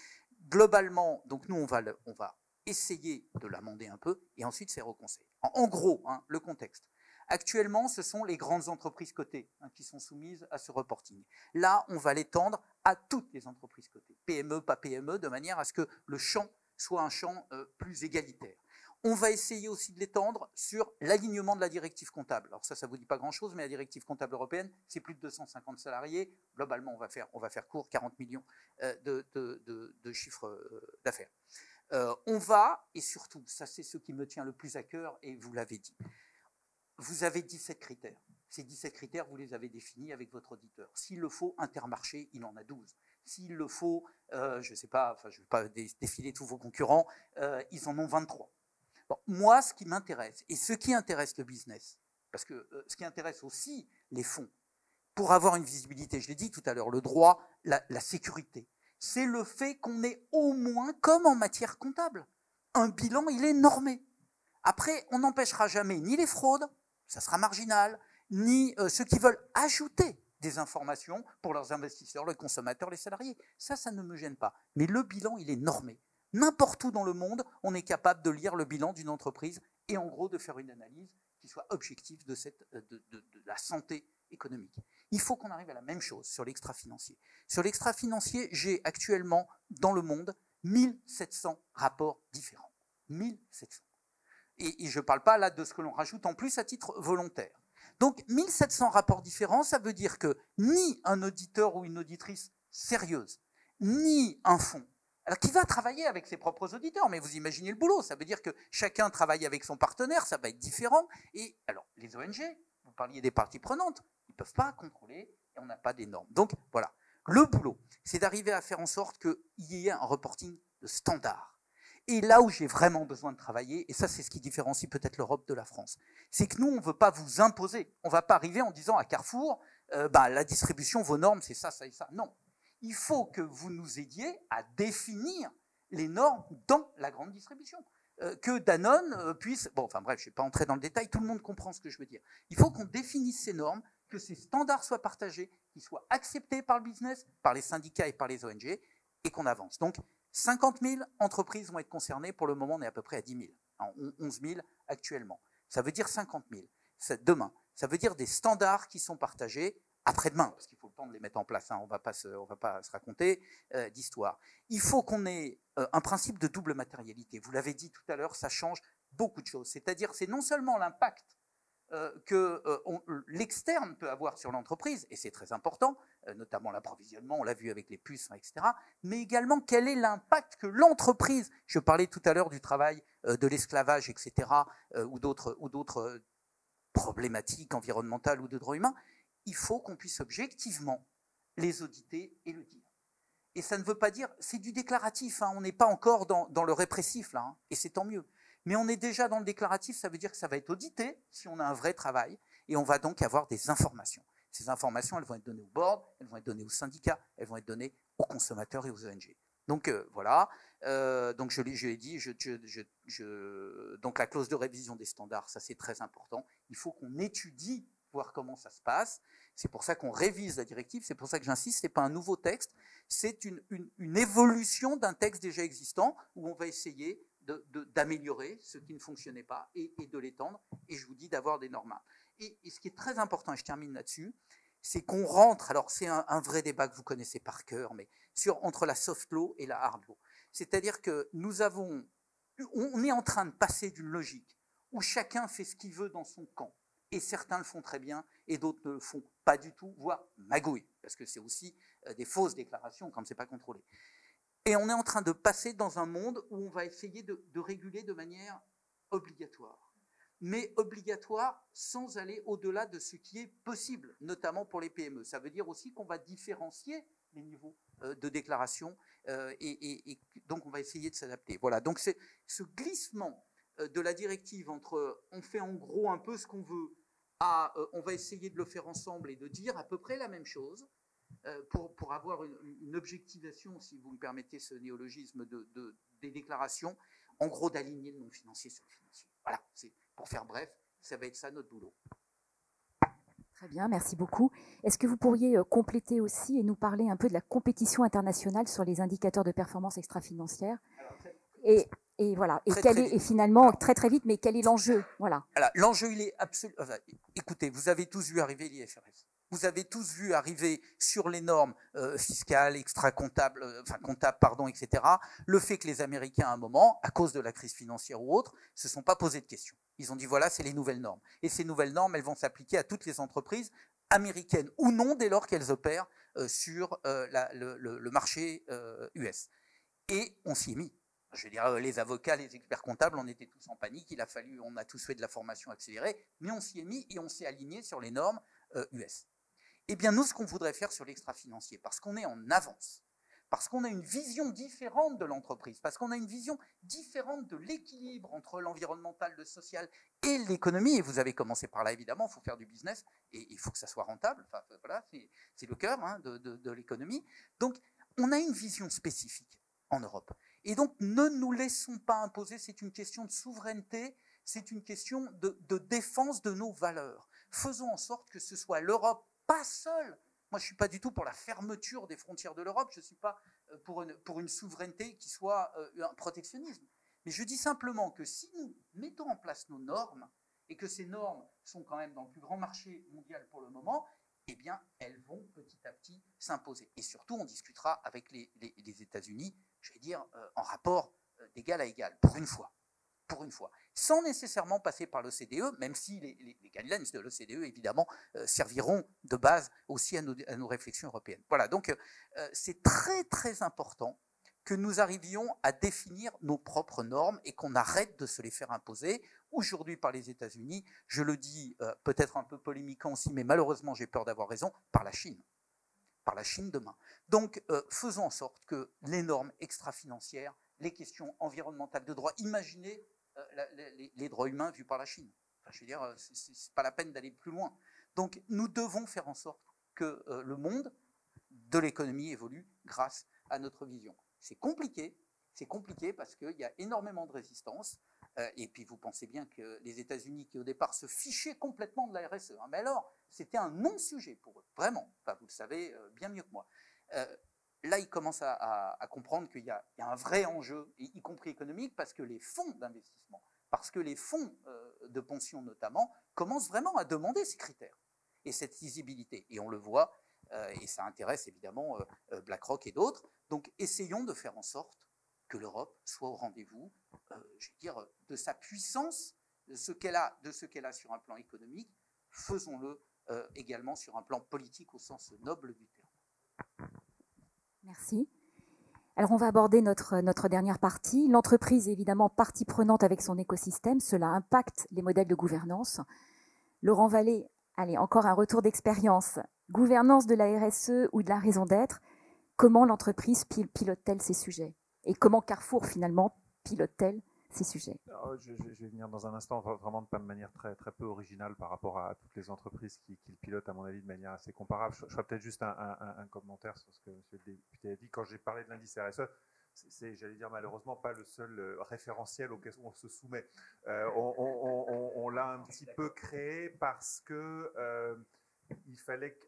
globalement, donc nous on va essayer de l'amender un peu, et ensuite c'est au Conseil. En gros, hein, le contexte. Actuellement, ce sont les grandes entreprises cotées qui sont soumises à ce reporting. Là, on va l'étendre à toutes les entreprises cotées, PME, pas PME, de manière à ce que le champ soit un champ plus égalitaire. On va essayer aussi de l'étendre sur l'alignement de la directive comptable. Alors ça ne vous dit pas grand-chose, mais la directive comptable européenne, c'est plus de 250 salariés. Globalement, on va faire court, 40 millions de chiffres d'affaires. On va, et surtout, ça c'est ce qui me tient le plus à cœur, et vous l'avez dit, vous avez 17 critères. Ces 17 critères, vous les avez définis avec votre auditeur. S'il le faut, Intermarché, il en a 12. S'il le faut, je ne sais pas, enfin, je ne vais pas défiler tous vos concurrents, ils en ont 23. Bon, moi, ce qui m'intéresse, et ce qui intéresse le business, parce que ce qui intéresse aussi les fonds, pour avoir une visibilité, je l'ai dit tout à l'heure, le droit, la sécurité, c'est le fait qu'on ait au moins, comme en matière comptable, un bilan, il est normé. Après, on n'empêchera jamais ni les fraudes, ça sera marginal, ni ceux qui veulent ajouter des informations pour leurs investisseurs, les consommateurs, les salariés. Ça ne me gêne pas. Mais le bilan, il est normé. N'importe où dans le monde, on est capable de lire le bilan d'une entreprise et en gros de faire une analyse qui soit objective de la santé économique. Il faut qu'on arrive à la même chose sur l'extra-financier. Sur l'extra-financier, j'ai actuellement dans le monde 1700 rapports différents. 1700. Et je ne parle pas là de ce que l'on rajoute en plus à titre volontaire. Donc 1700 rapports différents, ça veut dire que ni un auditeur ou une auditrice sérieuse, ni un fonds, alors qui va travailler avec ses propres auditeurs, mais vous imaginez le boulot, ça veut dire que chacun travaille avec son partenaire, ça va être différent. Et alors les ONG, vous parliez des parties prenantes, ils ne peuvent pas contrôler et on n'a pas des normes. Donc voilà, le boulot, c'est d'arriver à faire en sorte qu'il y ait un reporting de standard. Et là où j'ai vraiment besoin de travailler, et ça c'est ce qui différencie peut-être l'Europe de la France, c'est que nous on ne veut pas vous imposer. On ne va pas arriver en disant à Carrefour, la distribution, vos normes c'est ça, ça et ça. Non, il faut que vous nous aidiez à définir les normes dans la grande distribution. Que Danone puisse... Bon, enfin bref, je ne vais pas entrer dans le détail, tout le monde comprend ce que je veux dire. Il faut qu'on définisse ces normes, que ces standards soient partagés, qu'ils soient acceptés par le business, par les syndicats et par les ONG, et qu'on avance. Donc, 50 000 entreprises vont être concernées. Pour le moment, on est à peu près à 10 000. 11 000 actuellement. Ça veut dire 50 000. Demain, ça veut dire des standards qui sont partagés après-demain, parce qu'il faut le temps de les mettre en place. Hein. On ne va pas se raconter d'histoire. Il faut qu'on ait un principe de double matérialité. Vous l'avez dit tout à l'heure, ça change beaucoup de choses. C'est-à-dire, c'est non seulement l'impact que l'externe peut avoir sur l'entreprise, et c'est très important, notamment l'approvisionnement, on l'a vu avec les puces, etc., mais également quel est l'impact que l'entreprise, je parlais tout à l'heure du travail de l'esclavage, etc., ou d'autres problématiques environnementales ou de droits humains, il faut qu'on puisse objectivement les auditer et le dire. Et ça ne veut pas dire, c'est du déclaratif, hein, on n'est pas encore dans le répressif, là, hein, et c'est tant mieux. Mais on est déjà dans le déclaratif, ça veut dire que ça va être audité si on a un vrai travail, et on va donc avoir des informations. Ces informations, elles vont être données au board, elles vont être données aux syndicats, elles vont être données aux consommateurs et aux ONG. Donc voilà, donc je l'ai dit, donc la clause de révision des standards, ça c'est très important. Il faut qu'on étudie, voir comment ça se passe. C'est pour ça qu'on révise la directive, c'est pour ça que j'insiste, ce n'est pas un nouveau texte, c'est une évolution d'un texte déjà existant où on va essayer d'améliorer ce qui ne fonctionnait pas et de l'étendre, et je vous dis d'avoir des normes. Et ce qui est très important, et je termine là-dessus, c'est qu'on rentre, alors c'est un vrai débat que vous connaissez par cœur, mais entre la soft law et la hard law. C'est-à-dire que on est en train de passer d'une logique où chacun fait ce qu'il veut dans son camp, et certains le font très bien, et d'autres ne le font pas du tout, voire magouillent, parce que c'est aussi des fausses déclarations quand ce n'est pas contrôlé. Et on est en train de passer dans un monde où on va essayer de réguler de manière obligatoire. Mais obligatoire sans aller au-delà de ce qui est possible, notamment pour les PME. Ça veut dire aussi qu'on va différencier les niveaux de déclaration et donc on va essayer de s'adapter. Voilà, donc c'est ce glissement de la directive entre on fait en gros un peu ce qu'on veut on va essayer de le faire ensemble et de dire à peu près la même chose pour avoir une objectivation, si vous me permettez ce néologisme, des déclarations, en gros d'aligner le non financier sur le financier. Voilà, pour faire bref, ça va être ça notre boulot. Très bien, merci beaucoup. Est-ce que vous pourriez compléter aussi et nous parler un peu de la compétition internationale sur les indicateurs de performance extra-financière et voilà. Et finalement, très vite, mais quel est l'enjeu? Voilà. L'enjeu, il est absolu. Enfin, écoutez, vous avez tous vu arriver l'IFRS. Vous avez tous vu arriver sur les normes fiscales, extra-comptables, comptables, pardon, etc. Le fait que les Américains, à un moment, à cause de la crise financière ou autre, se sont pas posé de questions. Ils ont dit voilà, c'est les nouvelles normes. Et ces nouvelles normes, elles vont s'appliquer à toutes les entreprises, américaines ou non, dès lors qu'elles opèrent sur le marché US. Et on s'y est mis. Je veux dire, les avocats, les experts comptables, on était tous en panique. On a tous fait de la formation accélérée, mais on s'y est mis et on s'est aligné sur les normes US. Eh bien, nous, ce qu'on voudrait faire sur l'extra-financier, parce qu'on est en avance, parce qu'on a une vision différente de l'entreprise, parce qu'on a une vision différente de l'équilibre entre l'environnemental, le social et l'économie, et vous avez commencé par là, évidemment, il faut faire du business, et il faut que ça soit rentable, enfin, voilà, c'est le cœur de l'économie. Donc, on a une vision spécifique en Europe. Et donc, ne nous laissons pas imposer, c'est une question de souveraineté, c'est une question de défense de nos valeurs. Faisons en sorte que ce soit l'Europe, pas seule. Moi, je ne suis pas du tout pour la fermeture des frontières de l'Europe, je ne suis pas pour une souveraineté qui soit un protectionnisme. Mais je dis simplement que si nous mettons en place nos normes, et que ces normes sont quand même dans le plus grand marché mondial pour le moment, eh bien, elles vont petit à petit s'imposer. Et surtout, on discutera avec les États-Unis, je vais dire, en rapport d'égal à égal, pour une fois, sans nécessairement passer par l'OCDE, même si les guidelines de l'OCDE, évidemment, serviront de base aussi à nos réflexions européennes. Voilà, donc c'est très, très important que nous arrivions à définir nos propres normes et qu'on arrête de se les faire imposer, aujourd'hui par les États-Unis, je le dis peut-être un peu polémiquement aussi, mais malheureusement j'ai peur d'avoir raison, par la Chine demain. Donc faisons en sorte que les normes extra-financières, les questions environnementales de droit, imaginez les droits humains vus par la Chine. Enfin, je veux dire, c'est pas la peine d'aller plus loin. Donc nous devons faire en sorte que le monde de l'économie évolue grâce à notre vision. C'est compliqué parce qu'il y a énormément de résistance. Et puis vous pensez bien que les États-Unis, qui au départ se fichaient complètement de la RSE, mais alors c'était un non-sujet pour eux, vraiment. Enfin, vous le savez bien mieux que moi. Là, ils commencent à comprendre qu'il y a un vrai enjeu, y compris économique, parce que les fonds d'investissement, parce que les fonds de pension notamment, commencent vraiment à demander ces critères et cette lisibilité. Et on le voit, et ça intéresse évidemment BlackRock et d'autres. Donc, essayons de faire en sorte que l'Europe soit au rendez-vous, je veux dire, de sa puissance, de ce qu'elle a sur un plan économique. Faisons-le également sur un plan politique au sens noble du terme. Merci. Alors, on va aborder notre dernière partie. L'entreprise est évidemment partie prenante avec son écosystème. Cela impacte les modèles de gouvernance. Laurent Vallée, allez, encore un retour d'expérience. Gouvernance de la RSE ou de la raison d'être, comment l'entreprise pilote-t-elle ces sujets? Et comment Carrefour, finalement, pilote-t-elle ces sujets? Alors, je vais venir dans un instant, vraiment de manière très, très peu originale par rapport à toutes les entreprises qui le pilotent, à mon avis, de manière assez comparable. Je ferai peut-être juste un commentaire sur ce que M. le député a dit. Quand j'ai parlé de l'indice RSE, c'est, j'allais dire, malheureusement pas le seul référentiel auquel on se soumet. On l'a un petit peu créé parce que il fallait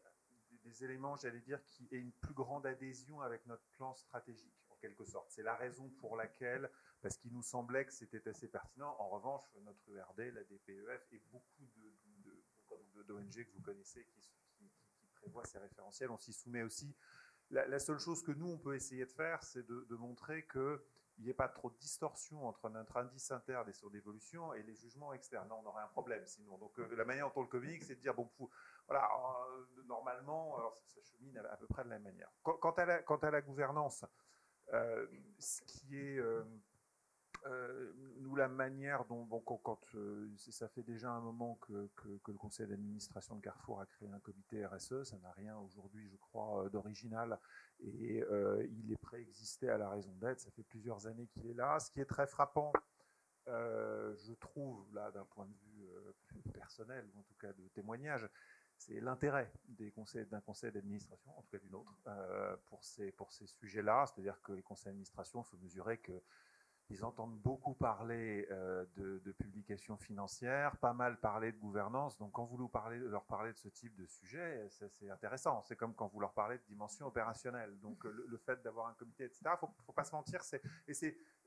des éléments, j'allais dire, qui aient une plus grande adhésion avec notre plan stratégique, en quelque sorte. C'est la raison pour laquelle, parce qu'il nous semblait que c'était assez pertinent. En revanche, notre URD, la DPEF et beaucoup d'ONG que vous connaissez qui prévoient ces référentiels, on s'y soumet aussi. La seule chose que nous, on peut essayer de faire, c'est de montrer qu'il n'y ait pas trop de distorsion entre notre indice interne et son évolution et les jugements externes. Non, on aurait un problème sinon. Donc la manière dont on le communique, c'est de dire, bon, voilà, normalement, alors, ça chemine à peu près de la même manière. Quant à la gouvernance, ce qui est... nous, la manière dont, ça fait déjà un moment que le conseil d'administration de Carrefour a créé un comité RSE, ça n'a rien aujourd'hui, je crois, d'original, et il est préexisté à la raison d'être, ça fait plusieurs années qu'il est là. Ce qui est très frappant je trouve, là, d'un point de vue personnel, ou en tout cas de témoignage, c'est l'intérêt d'un conseil d'administration, en tout cas d'une autre, pour ces sujets-là. C'est-à-dire que les conseils d'administration, il faut mesurer qu'ils entendent beaucoup parler de publications financières, pas mal parler de gouvernance. Donc quand vous leur parlez de ce type de sujet, c'est intéressant. C'est comme quand vous leur parlez de dimension opérationnelle. Donc le fait d'avoir un comité, etc., il ne faut pas se mentir.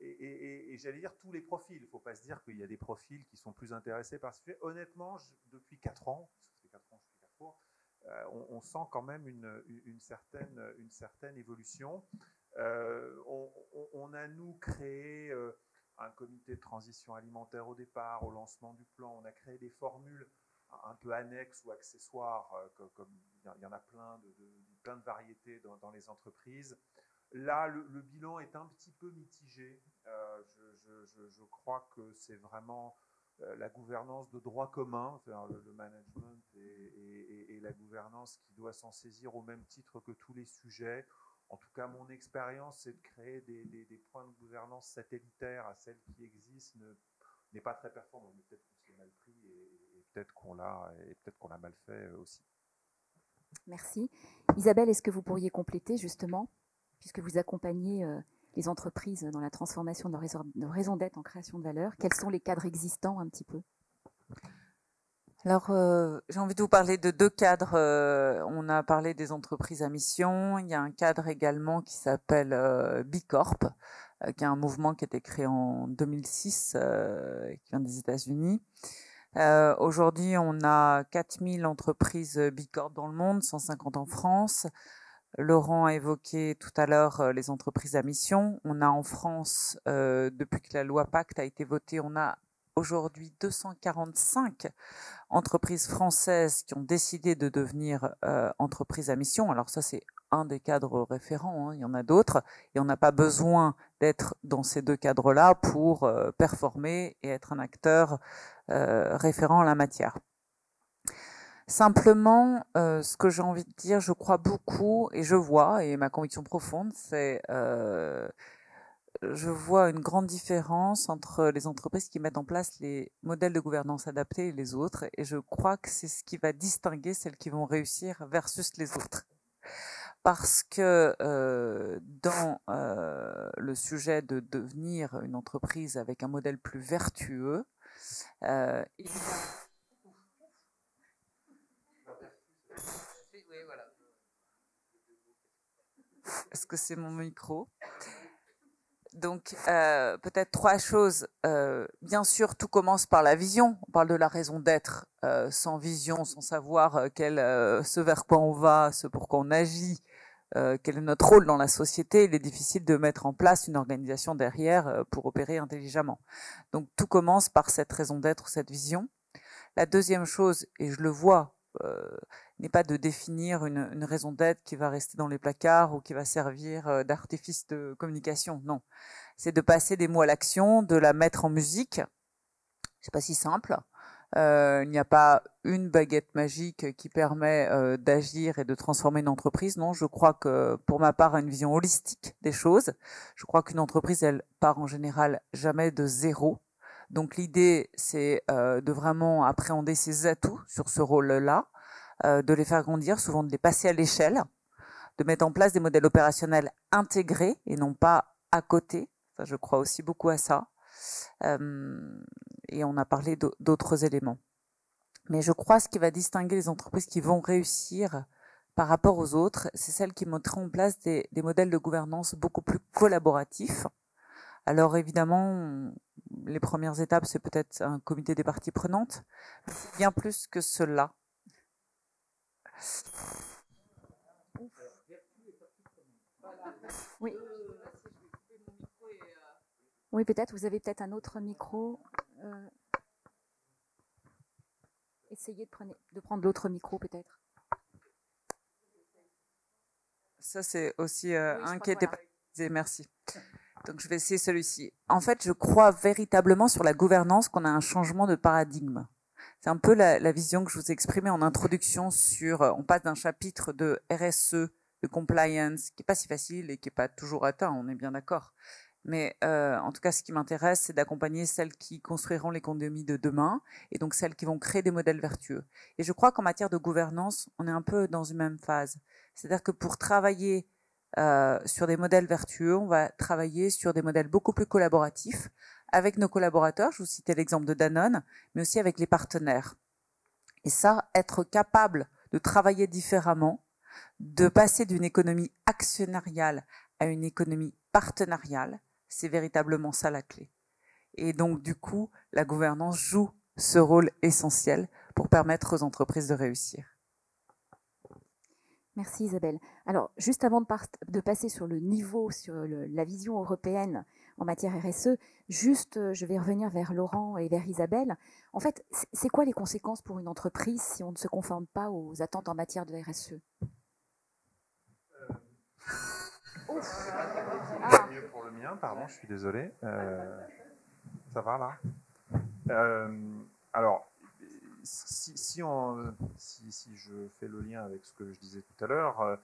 Et j'allais dire tous les profils. Il ne faut pas se dire qu'il y a des profils qui sont plus intéressés par ce sujet. Honnêtement, depuis 4 ans, ça fait 4 ans que je suis Carrefour, on sent quand même une certaine évolution. On a, nous, créé un comité de transition alimentaire au départ, au lancement du plan. On a créé des formules un peu annexes ou accessoires, comme il y en a plein de variétés dans les entreprises. Là, le bilan est un petit peu mitigé. Je crois que c'est vraiment la gouvernance de droit commun, le management et la gouvernance qui doit s'en saisir au même titre que tous les sujets. En tout cas, mon expérience, c'est de créer des points de gouvernance satellitaires à celles qui existent, n'est pas très performant, mais peut-être qu'on s'est mal pris et peut-être qu'on l'a mal fait aussi. Merci. Isabelle, est-ce que vous pourriez compléter justement, puisque vous accompagnez les entreprises dans la transformation de leur raison d'être en création de valeur, quels sont les cadres existants un petit peu ? Alors, j'ai envie de vous parler de 2 cadres. On a parlé des entreprises à mission. Il y a un cadre également qui s'appelle Bicorp, qui est un mouvement qui a été créé en 2006, qui vient des États-Unis. Aujourd'hui, on a 4000 entreprises Bicorp dans le monde, 150 en France. Laurent a évoqué tout à l'heure les entreprises à mission. On a en France, depuis que la loi Pacte a été votée, on a aujourd'hui 245 entreprises françaises qui ont décidé de devenir entreprises à mission. Alors ça, c'est un des cadres référents, hein. Il y en a d'autres. Et on n'a pas besoin d'être dans ces 2 cadres-là pour performer et être un acteur référent en la matière. Simplement, ce que j'ai envie de dire, je crois beaucoup, et je vois, et ma conviction profonde, c'est je vois une grande différence entre les entreprises qui mettent en place les modèles de gouvernance adaptés et les autres, et je crois que c'est ce qui va distinguer celles qui vont réussir versus les autres. Parce que dans le sujet de devenir une entreprise avec un modèle plus vertueux, est-ce que c'est mon micro ? Donc, peut-être 3 choses. Bien sûr, tout commence par la vision. On parle de la raison d'être. Sans vision, sans savoir ce vers quoi on va, ce pourquoi on agit, quel est notre rôle dans la société, il est difficile de mettre en place une organisation derrière pour opérer intelligemment. Donc, tout commence par cette raison d'être, cette vision. La deuxième chose, et je le vois, n'est pas de définir une raison d'être qui va rester dans les placards ou qui va servir d'artifice de communication. Non, c'est de passer des mots à l'action, de la mettre en musique. C'est pas si simple. Il n'y a pas une baguette magique qui permet d'agir et de transformer une entreprise. Non, je crois que pour ma part, une vision holistique des choses. Je crois qu'une entreprise, elle part en général jamais de zéro. Donc l'idée, c'est de vraiment appréhender ses atouts sur ce rôle-là, de les faire grandir, souvent de les passer à l'échelle, de mettre en place des modèles opérationnels intégrés et non pas à côté. Ça, je crois aussi beaucoup à ça. Et on a parlé d'autres éléments. Mais je crois que ce qui va distinguer les entreprises qui vont réussir par rapport aux autres, c'est celles qui mettront en place des modèles de gouvernance beaucoup plus collaboratifs. Alors évidemment, les premières étapes, c'est peut-être un comité des parties prenantes, mais c'est bien plus que cela. Oui. Oui, peut-être. Vous avez peut-être un autre micro. Essayez de prendre l'autre micro, peut-être. Ça, c'est aussi un qui n'était pas utilisé. Merci. Donc, je vais essayer celui-ci. En fait, je crois véritablement sur la gouvernance qu'on a un changement de paradigme. C'est un peu la vision que je vous ai exprimée en introduction sur, on passe d'un chapitre de RSE, de compliance, qui est pas si facile et qui est pas toujours atteint, on est bien d'accord. Mais en tout cas, ce qui m'intéresse, c'est d'accompagner celles qui construiront l'économie de demain et donc celles qui vont créer des modèles vertueux. Et je crois qu'en matière de gouvernance, on est un peu dans une même phase. C'est-à-dire que pour travailler sur des modèles vertueux, on va travailler sur des modèles beaucoup plus collaboratifs avec nos collaborateurs. Je vous citais l'exemple de Danone, mais aussi avec les partenaires. Et ça, être capable de travailler différemment, de passer d'une économie actionnariale à une économie partenariale, c'est véritablement ça la clé. Et donc, du coup, la gouvernance joue ce rôle essentiel pour permettre aux entreprises de réussir. Merci Isabelle. Alors, juste avant de passer sur le niveau, sur la vision européenne en matière RSE, juste, je vais revenir vers Laurent et vers Isabelle. En fait, c'est quoi les conséquences pour une entreprise si on ne se conforme pas aux attentes en matière de RSE? Mieux pour le mien, pardon, je suis désolé. Ça va là alors, si je fais le lien avec ce que je disais tout à l'heure,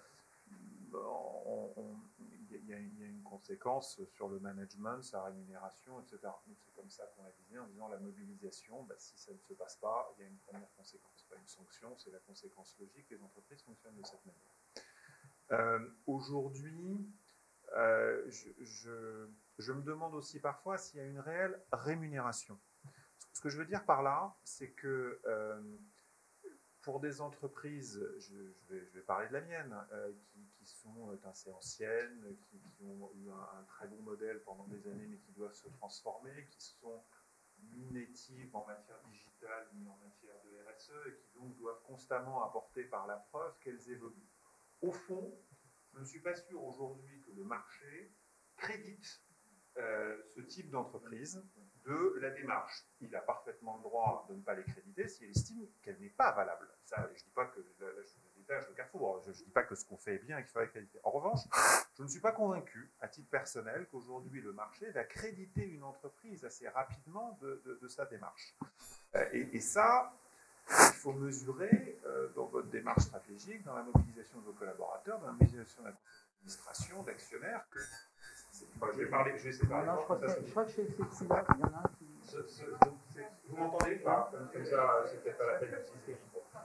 il y a une conséquence sur le management, sa rémunération, etc. Donc c'est comme ça qu'on l'a visé en disant la mobilisation, si ça ne se passe pas, il y a une première conséquence, pas une sanction, c'est la conséquence logique. Les entreprises fonctionnent de cette manière. Aujourd'hui, je me demande aussi parfois s'il y a une réelle rémunération. Ce que je veux dire par là, c'est que pour des entreprises, je vais parler de la mienne, qui sont assez anciennes, qui ont eu un très bon modèle pendant des années, mais qui doivent se transformer, qui sont ni natives en matière digitale, ni en matière de RSE, et qui donc doivent constamment apporter par la preuve qu'elles évoluent. Au fond, je ne suis pas sûr aujourd'hui que le marché crédite ce type d'entreprise de la démarche. Il a parfaitement le droit de ne pas les créditer s'il estime qu'elle n'est pas valable. Ça, je ne dis pas que je détache le Carrefour, je ne dis pas que ce qu'on fait est bien et qu'il faut la créditer. En revanche, je ne suis pas convaincu, à titre personnel, qu'aujourd'hui le marché va créditer une entreprise assez rapidement de sa démarche. Et ça, il faut mesurer dans votre démarche stratégique, dans la mobilisation de vos collaborateurs, dans la mobilisation de l'administration, d'actionnaires, que je vais essayer de parler. Non, je crois que chez Cécile, il y en a un qui... Vous m'entendez pas? Comme ça, c'est peut-être pas la peine d'utiliser.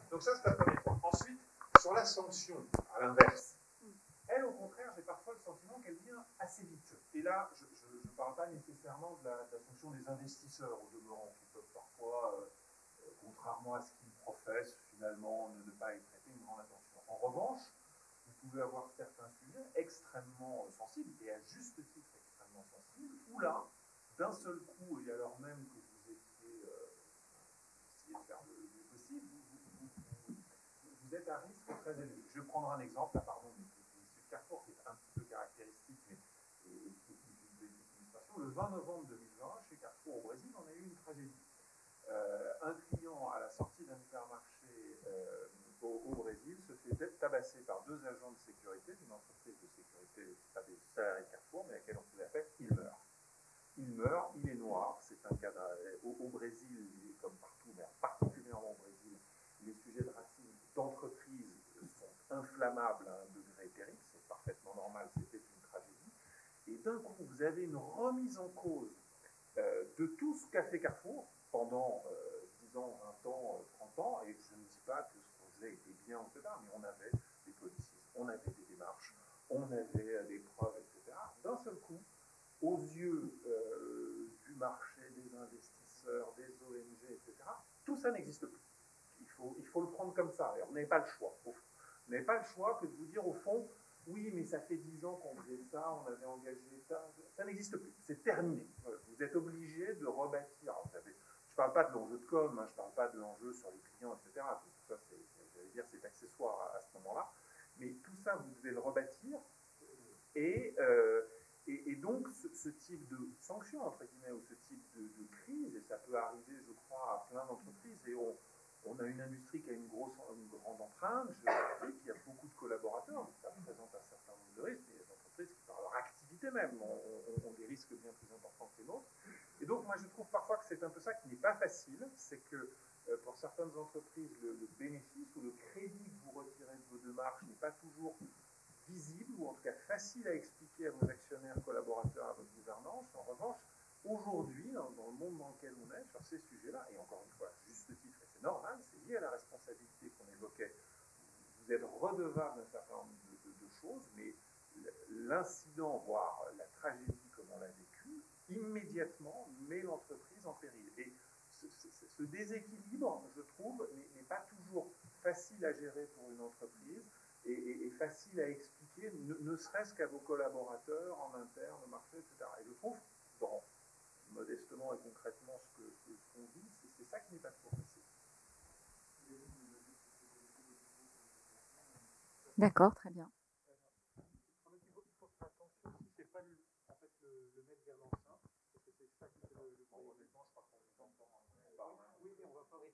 Donc ça, c'est la première fois. Ensuite, sur la sanction, à l'inverse, elle, au contraire, j'ai parfois le sentiment qu'elle vient assez vite. Et là, je ne parle pas nécessairement de la sanction des investisseurs, au demeurant, qui peuvent parfois, contrairement à ce qu'ils professent, finalement, ne pas y prêter une grande attention. En revanche, vous pouvez avoir certains sujets extrêmement sensibles, et à juste titre extrêmement sensibles, où là, d'un seul coup, et alors même que vous étiez essayé de faire le mieux possible, vous êtes à risque très élevé. Je vais prendre un exemple, là, pardon, mais qui est issu de Carrefour, qui est un petit peu caractéristique, mais qui est une de l'administration. Le 20 novembre 2020, chez Carrefour au Brésil, on a eu une tragédie. Un client, à la sortie d'un hypermarché au Brésil, se fait tabasser par deux agents de sécurité d'une entreprise de sécurité, pas des salariés de Carrefour, mais à laquelle on faisait appel. Il meurt. Il meurt, il est noir. C'est un cas au Brésil, il est comme partout, mais particulièrement au Brésil, les sujets de racisme d'entreprise sont inflammables à un degré terrible. C'est parfaitement normal, c'était une tragédie. Et d'un coup, vous avez une remise en cause de tout ce qu'a fait Carrefour pendant 10 ans, 20 ans, 30 ans, et je ne dis pas que ce qu'on faisait était bien, etc., mais on avait des policiers, on avait des démarches, on avait des preuves, etc. D'un seul coup, aux yeux du marché, des investisseurs, des ONG, etc., tout ça n'existe plus. Il faut le prendre comme ça, et on n'avait pas le choix. Vous n'avez pas le choix que de vous dire, au fond, oui, mais ça fait 10 ans qu'on faisait ça, on avait engagé ça. Ça n'existe plus, c'est terminé. Vous êtes obligé de rebâtir. Je ne parle pas de l'enjeu de com, je ne parle pas de l'enjeu sur les clients, etc. Tout ça, j'allais dire, c'est accessoire à ce moment-là. Mais tout ça, vous devez le rebâtir. Et donc, ce type de sanction, entre guillemets, ou ce type de crise, et ça peut arriver, je crois, à plein d'entreprises, et on a une industrie qui a une grande empreinte, je sais qu'il y a beaucoup de collaborateurs, donc ça représente un certain nombre de risques, mais il y a des entreprises qui, par leur activité même, ont des risques bien plus importants que les nôtres. Et donc, moi, je trouve parfois que c'est un peu ça qui n'est pas facile, c'est que pour certaines entreprises, le bénéfice ou le crédit que vous retirez de vos démarches n'est pas toujours visible, ou en tout cas facile à expliquer à vos actionnaires, collaborateurs, à votre gouvernance. En revanche, aujourd'hui, dans le monde dans lequel on est, sur ces sujets-là, et encore une fois, juste titre, et c'est normal, c'est lié à la responsabilité qu'on évoquait, vous êtes redevable d'un certain nombre de choses, mais l'incident, voire la tragédie comme on l'a vécu, immédiatement met l'entreprise en péril. Et ce déséquilibre, je trouve, n'est pas toujours facile à gérer pour une entreprise et facile à expliquer, ne serait-ce qu'à vos collaborateurs en interne, au marché, etc. Et je trouve, bon, modestement et concrètement, ce qu'on vit, c'est ça qui n'est pas trop facile. D'accord, très bien.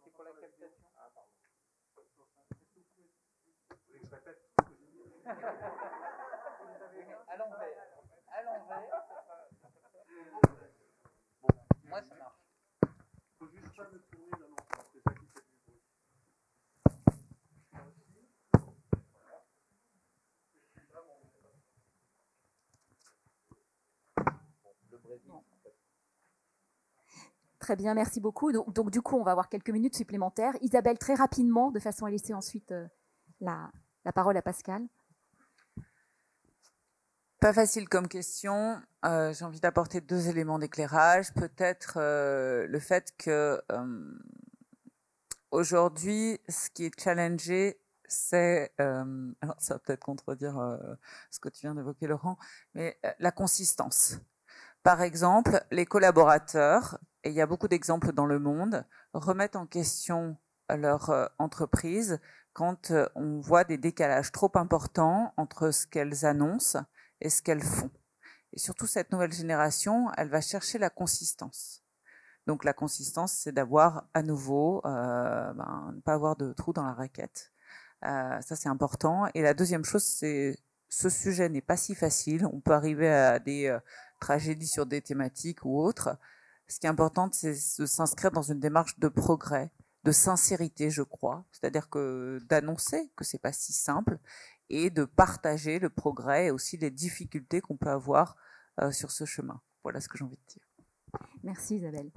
C'est pour la captation. Ah, pardon. Vous voulez que je répète ce que j'ai dit? À l'envers. À l'envers. Bon, moi ça marche. Il faut juste pas me tourner là, non, c'est ça qui fait du bruit. Le Brésil. Très bien, merci beaucoup. Donc, du coup, on va avoir quelques minutes supplémentaires. Isabelle, très rapidement, de façon à laisser ensuite la parole à Pascal. Pas facile comme question. J'ai envie d'apporter 2 éléments d'éclairage. Peut-être le fait que aujourd'hui, ce qui est challengé, c'est, alors ça va peut-être contredire ce que tu viens d'évoquer, Laurent, mais la consistance. Par exemple, les collaborateurs, et il y a beaucoup d'exemples dans le monde, remettent en question leur entreprise quand on voit des décalages trop importants entre ce qu'elles annoncent et ce qu'elles font. Et surtout, cette nouvelle génération, elle va chercher la consistance. Donc la consistance, c'est d'avoir à nouveau, ne pas avoir de trou dans la raquette. Ça, c'est important. Et la deuxième chose, c'est ce sujet n'est pas si facile. On peut arriver à des tragédies sur des thématiques ou autres. Ce qui est important, c'est de s'inscrire dans une démarche de progrès, de sincérité, je crois. C'est-à-dire que d'annoncer que c'est pas si simple et de partager le progrès et aussi les difficultés qu'on peut avoir sur ce chemin. Voilà ce que j'ai envie de dire. Merci Isabelle.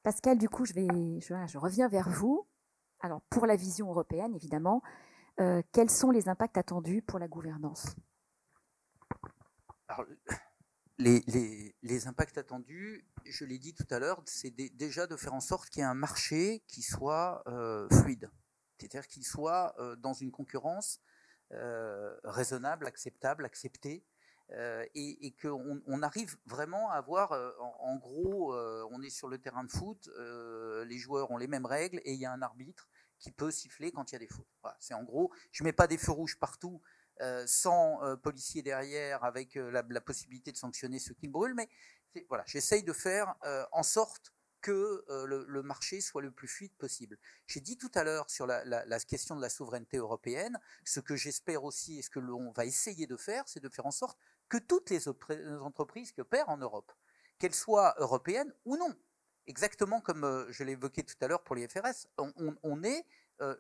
Pascal, du coup, je reviens vers vous. Alors, pour la vision européenne, évidemment, quels sont les impacts attendus pour la gouvernance? Alors, les impacts attendus, je l'ai dit tout à l'heure, c'est déjà de faire en sorte qu'il y ait un marché qui soit fluide, c'est-à-dire qu'il soit dans une concurrence raisonnable, acceptable, acceptée, et qu'on arrive vraiment à avoir, en gros, on est sur le terrain de foot, les joueurs ont les mêmes règles et il y a un arbitre qui peut siffler quand il y a des fautes. Voilà, c'est en gros, je ne mets pas des feux rouges partout, sans policiers derrière, avec la possibilité de sanctionner ceux qui le brûlent, mais voilà, j'essaye de faire en sorte que le marché soit le plus fluide possible. J'ai dit tout à l'heure sur la question de la souveraineté européenne, ce que j'espère aussi et ce que l'on va essayer de faire, c'est de faire en sorte que toutes les entreprises qui opèrent en Europe, qu'elles soient européennes ou non, exactement comme je l'ai évoqué tout à l'heure pour les FRS, on ait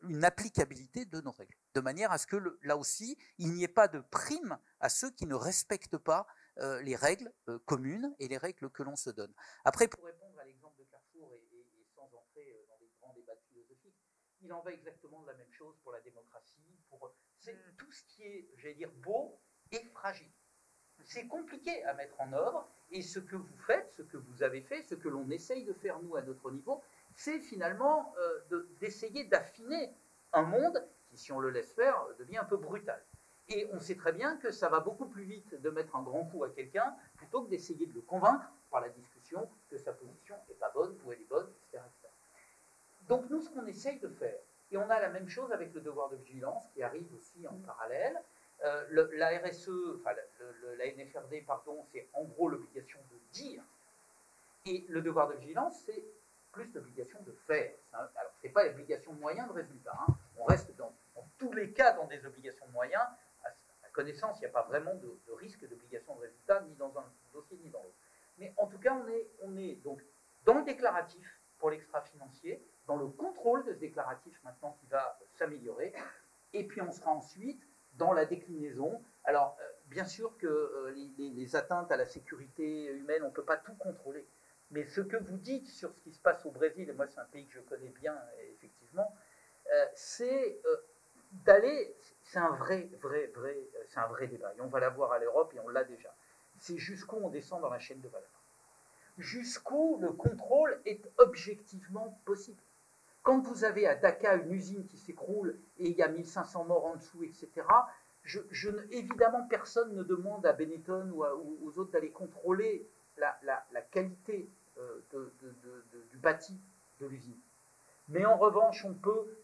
une applicabilité de nos règles, de manière à ce que là aussi, il n'y ait pas de prime à ceux qui ne respectent pas les règles communes et les règles que l'on se donne. Après, pour répondre à l'exemple de Carrefour et sans entrer dans des grands débats philosophiques, il en va exactement de la même chose pour la démocratie, c'est tout ce qui est, j'allais dire, beau et fragile. C'est compliqué à mettre en œuvre, et ce que vous faites, ce que vous avez fait, ce que l'on essaye de faire nous à notre niveau, c'est finalement d'essayer d'affiner un monde qui, si on le laisse faire, devient un peu brutal. Et on sait très bien que ça va beaucoup plus vite de mettre un grand coup à quelqu'un plutôt que d'essayer de le convaincre par la discussion que sa position n'est pas bonne, ou elle est bonne, etc., etc. Donc nous, ce qu'on essaye de faire, et on a la même chose avec le devoir de vigilance qui arrive aussi en parallèle, la RSE, enfin la NFRD, pardon, c'est en gros l'obligation de dire, et le devoir de vigilance, c'est plus l'obligation de faire. Alors, ce n'est pas l'obligation de moyens, de résultat. Hein. On reste dans tous les cas dans des obligations de moyens. À ma connaissance, il n'y a pas vraiment de risque d'obligation de résultat, ni dans un dossier, ni dans l'autre. Mais en tout cas, on est donc dans le déclaratif pour l'extra-financier, dans le contrôle de ce déclaratif maintenant qui va s'améliorer, et puis on sera ensuite dans la déclinaison. Alors, bien sûr que les atteintes à la sécurité humaine, on ne peut pas tout contrôler. Mais ce que vous dites sur ce qui se passe au Brésil, et moi c'est un pays que je connais bien, effectivement, c'est d'aller, c'est un vrai débat. Et on va l'avoir à l'Europe et on l'a déjà. C'est jusqu'où on descend dans la chaîne de valeur. Jusqu'où le contrôle est objectivement possible. Quand vous avez à Dakar une usine qui s'écroule et il y a 1500 morts en dessous, etc., évidemment, personne ne demande à Benetton ou aux autres d'aller contrôler la qualité du bâti de l'usine. Mais en revanche, on peut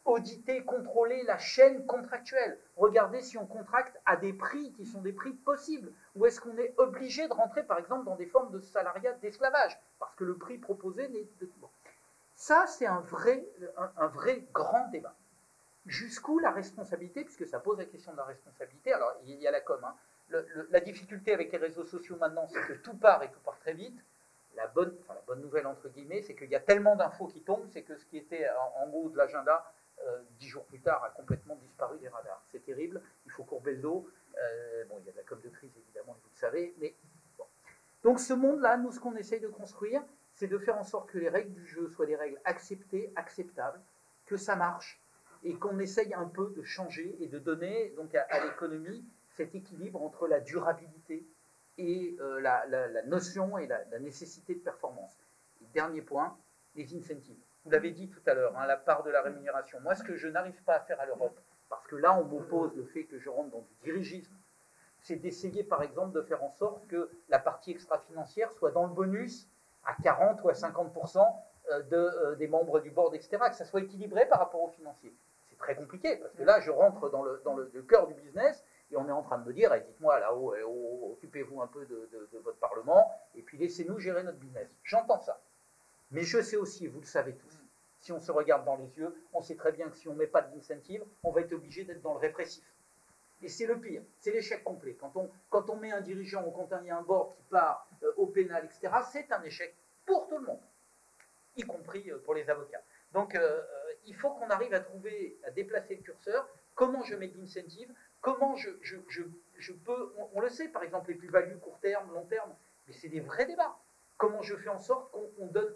auditer, contrôler la chaîne contractuelle. Regardez si on contracte à des prix qui sont des prix possibles. Ou est-ce qu'on est obligé de rentrer, par exemple, dans des formes de salariat, d'esclavage, parce que le prix proposé n'est... Bon. Ça, c'est un vrai grand débat. Jusqu'où la responsabilité, puisque ça pose la question de la responsabilité. Alors, il y a la com. Hein. La difficulté avec les réseaux sociaux maintenant, c'est que tout part et tout part très vite. La bonne nouvelle, entre guillemets, c'est qu'il y a tellement d'infos qui tombent, c'est que ce qui était en haut de l'agenda, 10 jours plus tard, a complètement disparu des radars. C'est terrible, il faut courber le dos. Bon, il y a de la com de crise, évidemment, vous le savez, mais bon. Donc ce monde-là, nous, ce qu'on essaye de construire, c'est de faire en sorte que les règles du jeu soient des règles acceptées, acceptables, que ça marche, et qu'on essaye un peu de changer et de donner donc à l'économie cet équilibre entre la durabilité et la notion et la nécessité de performance. Et dernier point, les incentives. Vous l'avez dit tout à l'heure, hein, la part de la rémunération. Moi, ce que je n'arrive pas à faire à l'Europe, parce que là, on m'oppose le fait que je rentre dans du dirigisme, c'est d'essayer, par exemple, de faire en sorte que la partie extra-financière soit dans le bonus à 40 ou à 50% des membres du board, etc., que ça soit équilibré par rapport aux financiers. C'est très compliqué, parce que là, je rentre dans le cœur du business, et on est en train de me dire, dites-moi là-haut, occupez-vous un peu de votre parlement, et puis laissez-nous gérer notre business. J'entends ça. Mais je sais aussi, et vous le savez tous, si on se regarde dans les yeux, on sait très bien que si on ne met pas d'incentive, on va être obligé d'être dans le répressif. Et c'est le pire, c'est l'échec complet. Quand on met un dirigeant ou quand il y a un board qui part au pénal, etc., c'est un échec pour tout le monde, y compris pour les avocats. Donc il faut qu'on arrive à déplacer le curseur. Comment je mets de l'incentive? Comment je peux... On le sait, par exemple, les plus-values court terme, long terme, mais c'est des vrais débats. Comment je fais en sorte qu'on donne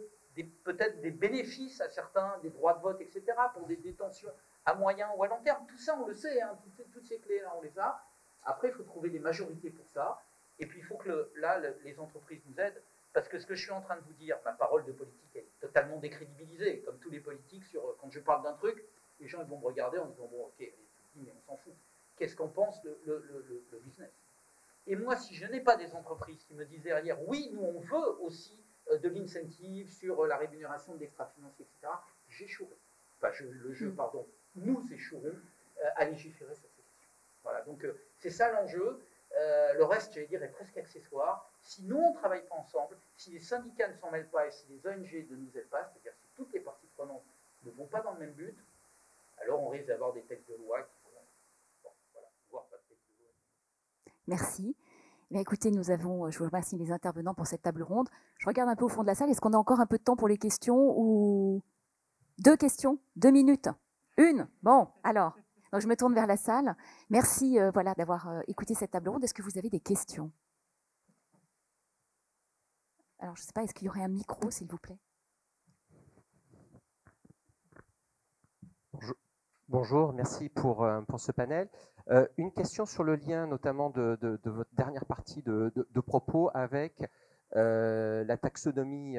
peut-être des bénéfices à certains, des droits de vote, etc., pour des détentions à moyen ou à long terme. Tout ça, on le sait, hein, toutes ces clés-là, on les a. Après, il faut trouver des majorités pour ça. Et puis, il faut que les entreprises nous aident. Parce que ce que je suis en train de vous dire, ma parole de politique est totalement décrédibilisée, comme tous les politiques, quand je parle d'un truc, les gens ils vont me regarder en disant, bon, ok, mais on s'en fout. Qu'est-ce qu'en pense le business? Et moi, si je n'ai pas des entreprises qui me disent derrière, oui, nous, on veut aussi de l'incentive sur la rémunération de l'extra-financier, etc., j'échouerai. Enfin, nous échouerons à légiférer sur ces questions. Voilà, donc c'est ça l'enjeu. Le reste, j'allais dire, est presque accessoire. Si nous, on ne travaille pas ensemble, si les syndicats ne s'en mêlent pas et si les ONG ne nous aident pas, c'est-à-dire si toutes les parties prenantes ne vont pas dans le même but, alors on risque d'avoir des textes de loi qui pourront, voire pas de textes de loi. Merci. Eh bien, écoutez, je vous remercie les intervenants pour cette table ronde. Je regarde un peu au fond de la salle. Est-ce qu'on a encore un peu de temps pour les questions ou 2 questions, 2 minutes, 1? Bon, alors, donc je me tourne vers la salle. Merci d'avoir écouté cette table ronde. Est-ce que vous avez des questions? Alors, je ne sais pas, est-ce qu'il y aurait un micro, s'il vous plaît? Bonjour, merci pour ce panel. Une question sur le lien notamment de votre dernière partie de propos avec la taxonomie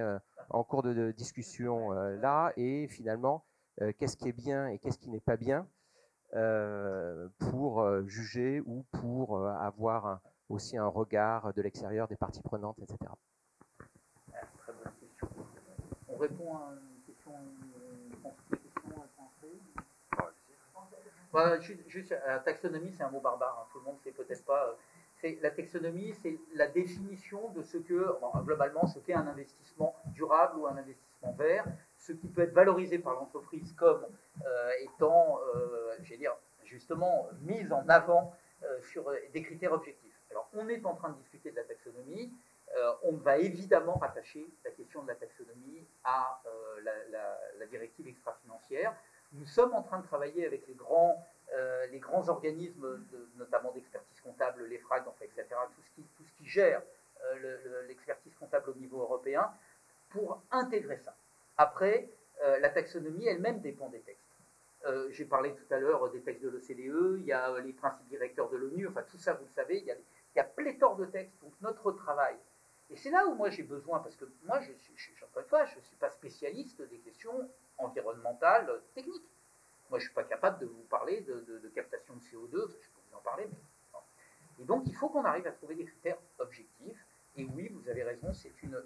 en cours de discussion là, et finalement, qu'est-ce qui est bien et qu'est-ce qui n'est pas bien pour juger ou pour avoir aussi un regard de l'extérieur des parties prenantes, etc. Très bonne question. On répond à une question, Voilà, juste, la taxonomie, c'est un mot barbare, hein, tout le monde ne sait peut-être pas. La taxonomie, c'est la définition de ce que, globalement, ce qu'est un investissement durable ou un investissement vert, ce qui peut être valorisé par l'entreprise comme étant, j'allais dire, justement, mis en avant sur des critères objectifs. Alors, on est en train de discuter de la taxonomie. On va évidemment rattacher la question de la taxonomie à la directive extra-financière. Nous sommes en train de travailler avec les grands les grands organismes, notamment d'expertise comptable, l'EFRAG, enfin, etc., tout ce qui gère l'expertise comptable au niveau européen, pour intégrer ça. Après, la taxonomie elle-même dépend des textes. J'ai parlé tout à l'heure des textes de l'OCDE, il y a les principes directeurs de l'ONU, enfin tout ça, vous le savez, il y a pléthore de textes. Donc notre travail, et c'est là où moi j'ai besoin, parce que moi, encore une fois, je ne suis pas spécialiste des questions environnementales, techniques. Moi, je ne suis pas capable de vous parler de captation de CO2, je peux vous en parler, mais non. Et donc, il faut qu'on arrive à trouver des critères objectifs. Et oui, vous avez raison, c'est une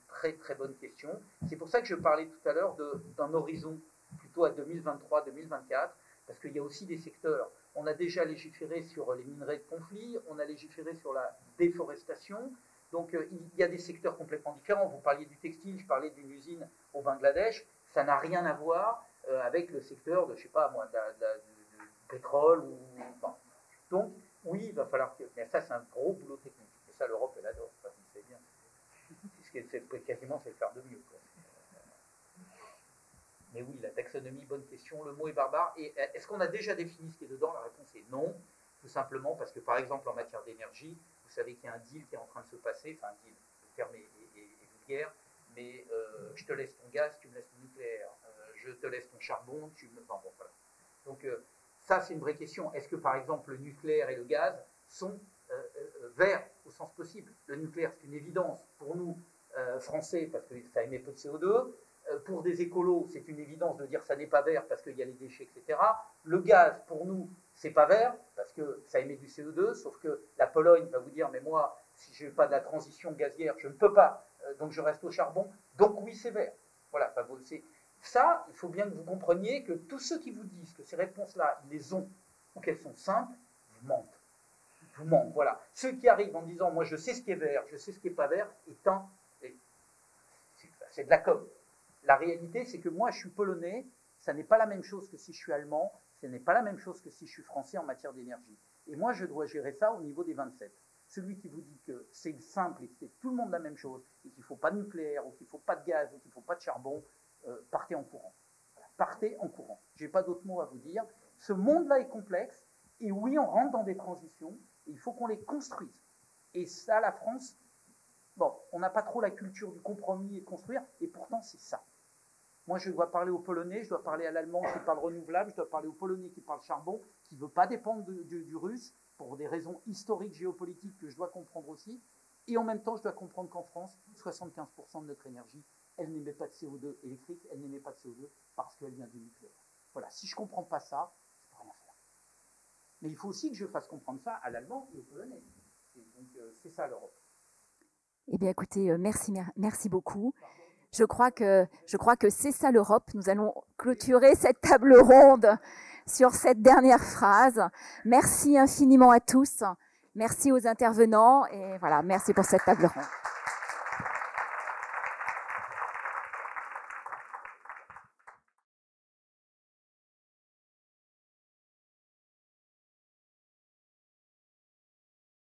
très très bonne question. C'est pour ça que je parlais tout à l'heure d'un horizon plutôt à 2023-2024, parce qu'il y a aussi des secteurs. On a déjà légiféré sur les minerais de conflit, on a légiféré sur la déforestation. Donc, il y a des secteurs complètement différents. Vous parliez du textile, je parlais d'une usine au Bangladesh. Ça n'a rien à voir avec le secteur de, je sais pas moi, du pétrole. Bon. Donc, oui, il va falloir que... Mais ça, c'est un gros boulot technique. Et ça, l'Europe, elle adore. Enfin, vous savez bien. Ce qu'elle fait quasiment, c'est le faire de mieux, quoi. Mais oui, la taxonomie, bonne question. Le mot est barbare. Et est-ce qu'on a déjà défini ce qui est dedans? La réponse est non. Tout simplement parce que, par exemple, en matière d'énergie, vous savez qu'il y a un deal qui est en train de se passer. Enfin, un deal, le terme est vulgaire. Mais je te laisse ton gaz, tu me laisses ton nucléaire. Je te laisse ton charbon, tu me... Enfin, bon, voilà. Donc, ça, c'est une vraie question. Est-ce que, par exemple, le nucléaire et le gaz sont verts au sens possible? Le nucléaire, c'est une évidence pour nous, Français, parce que ça émet peu de CO2. Pour des écolos, c'est une évidence de dire que ça n'est pas vert parce qu'il y a les déchets, etc. Le gaz, pour nous, c'est pas vert parce que ça émet du CO2, sauf que la Pologne va vous dire, mais moi, si je n'ai pas de la transition gazière, je ne peux pas, donc je reste au charbon, donc oui, c'est vert. Voilà, enfin, ça, il faut bien que vous compreniez que tous ceux qui vous disent que ces réponses-là, ils les ont, ou qu'elles sont simples, vous mentent. Vous mentent, voilà. Ceux qui arrivent en disant, moi, je sais ce qui est vert, je sais ce qui n'est pas vert, c'est de la com. La réalité, c'est que moi, je suis polonais, ça n'est pas la même chose que si je suis allemand, ce n'est pas la même chose que si je suis français en matière d'énergie. Et moi, je dois gérer ça au niveau des 27. Celui qui vous dit que c'est simple et que c'est tout le monde la même chose, et qu'il ne faut pas de nucléaire, ou qu'il ne faut pas de gaz, ou qu'il ne faut pas de charbon, partez en courant. Voilà, partez en courant. Je n'ai pas d'autres mots à vous dire. Ce monde-là est complexe, et oui, on rentre dans des transitions, et il faut qu'on les construise. Et ça, la France, bon, on n'a pas trop la culture du compromis et de construire, et pourtant, c'est ça. Moi, je dois parler aux Polonais, je dois parler à l'Allemand qui parle renouvelable, je dois parler aux Polonais qui parlent charbon, qui ne veut pas dépendre du Russe, pour des raisons historiques, géopolitiques que je dois comprendre aussi. Et en même temps, je dois comprendre qu'en France, 75% de notre énergie, elle n'émet pas de CO2 électrique, elle n'émet pas de CO2 parce qu'elle vient du nucléaire. Voilà, si je ne comprends pas ça, je ne peux rien faire. Mais il faut aussi que je fasse comprendre ça à l'Allemand et aux Polonais. Et donc, c'est ça l'Europe. Eh bien, écoutez, merci beaucoup. Je crois que c'est ça l'Europe. Nous allons clôturer cette table ronde sur cette dernière phrase. Merci infiniment à tous. Merci aux intervenants et voilà, merci pour cette table ronde.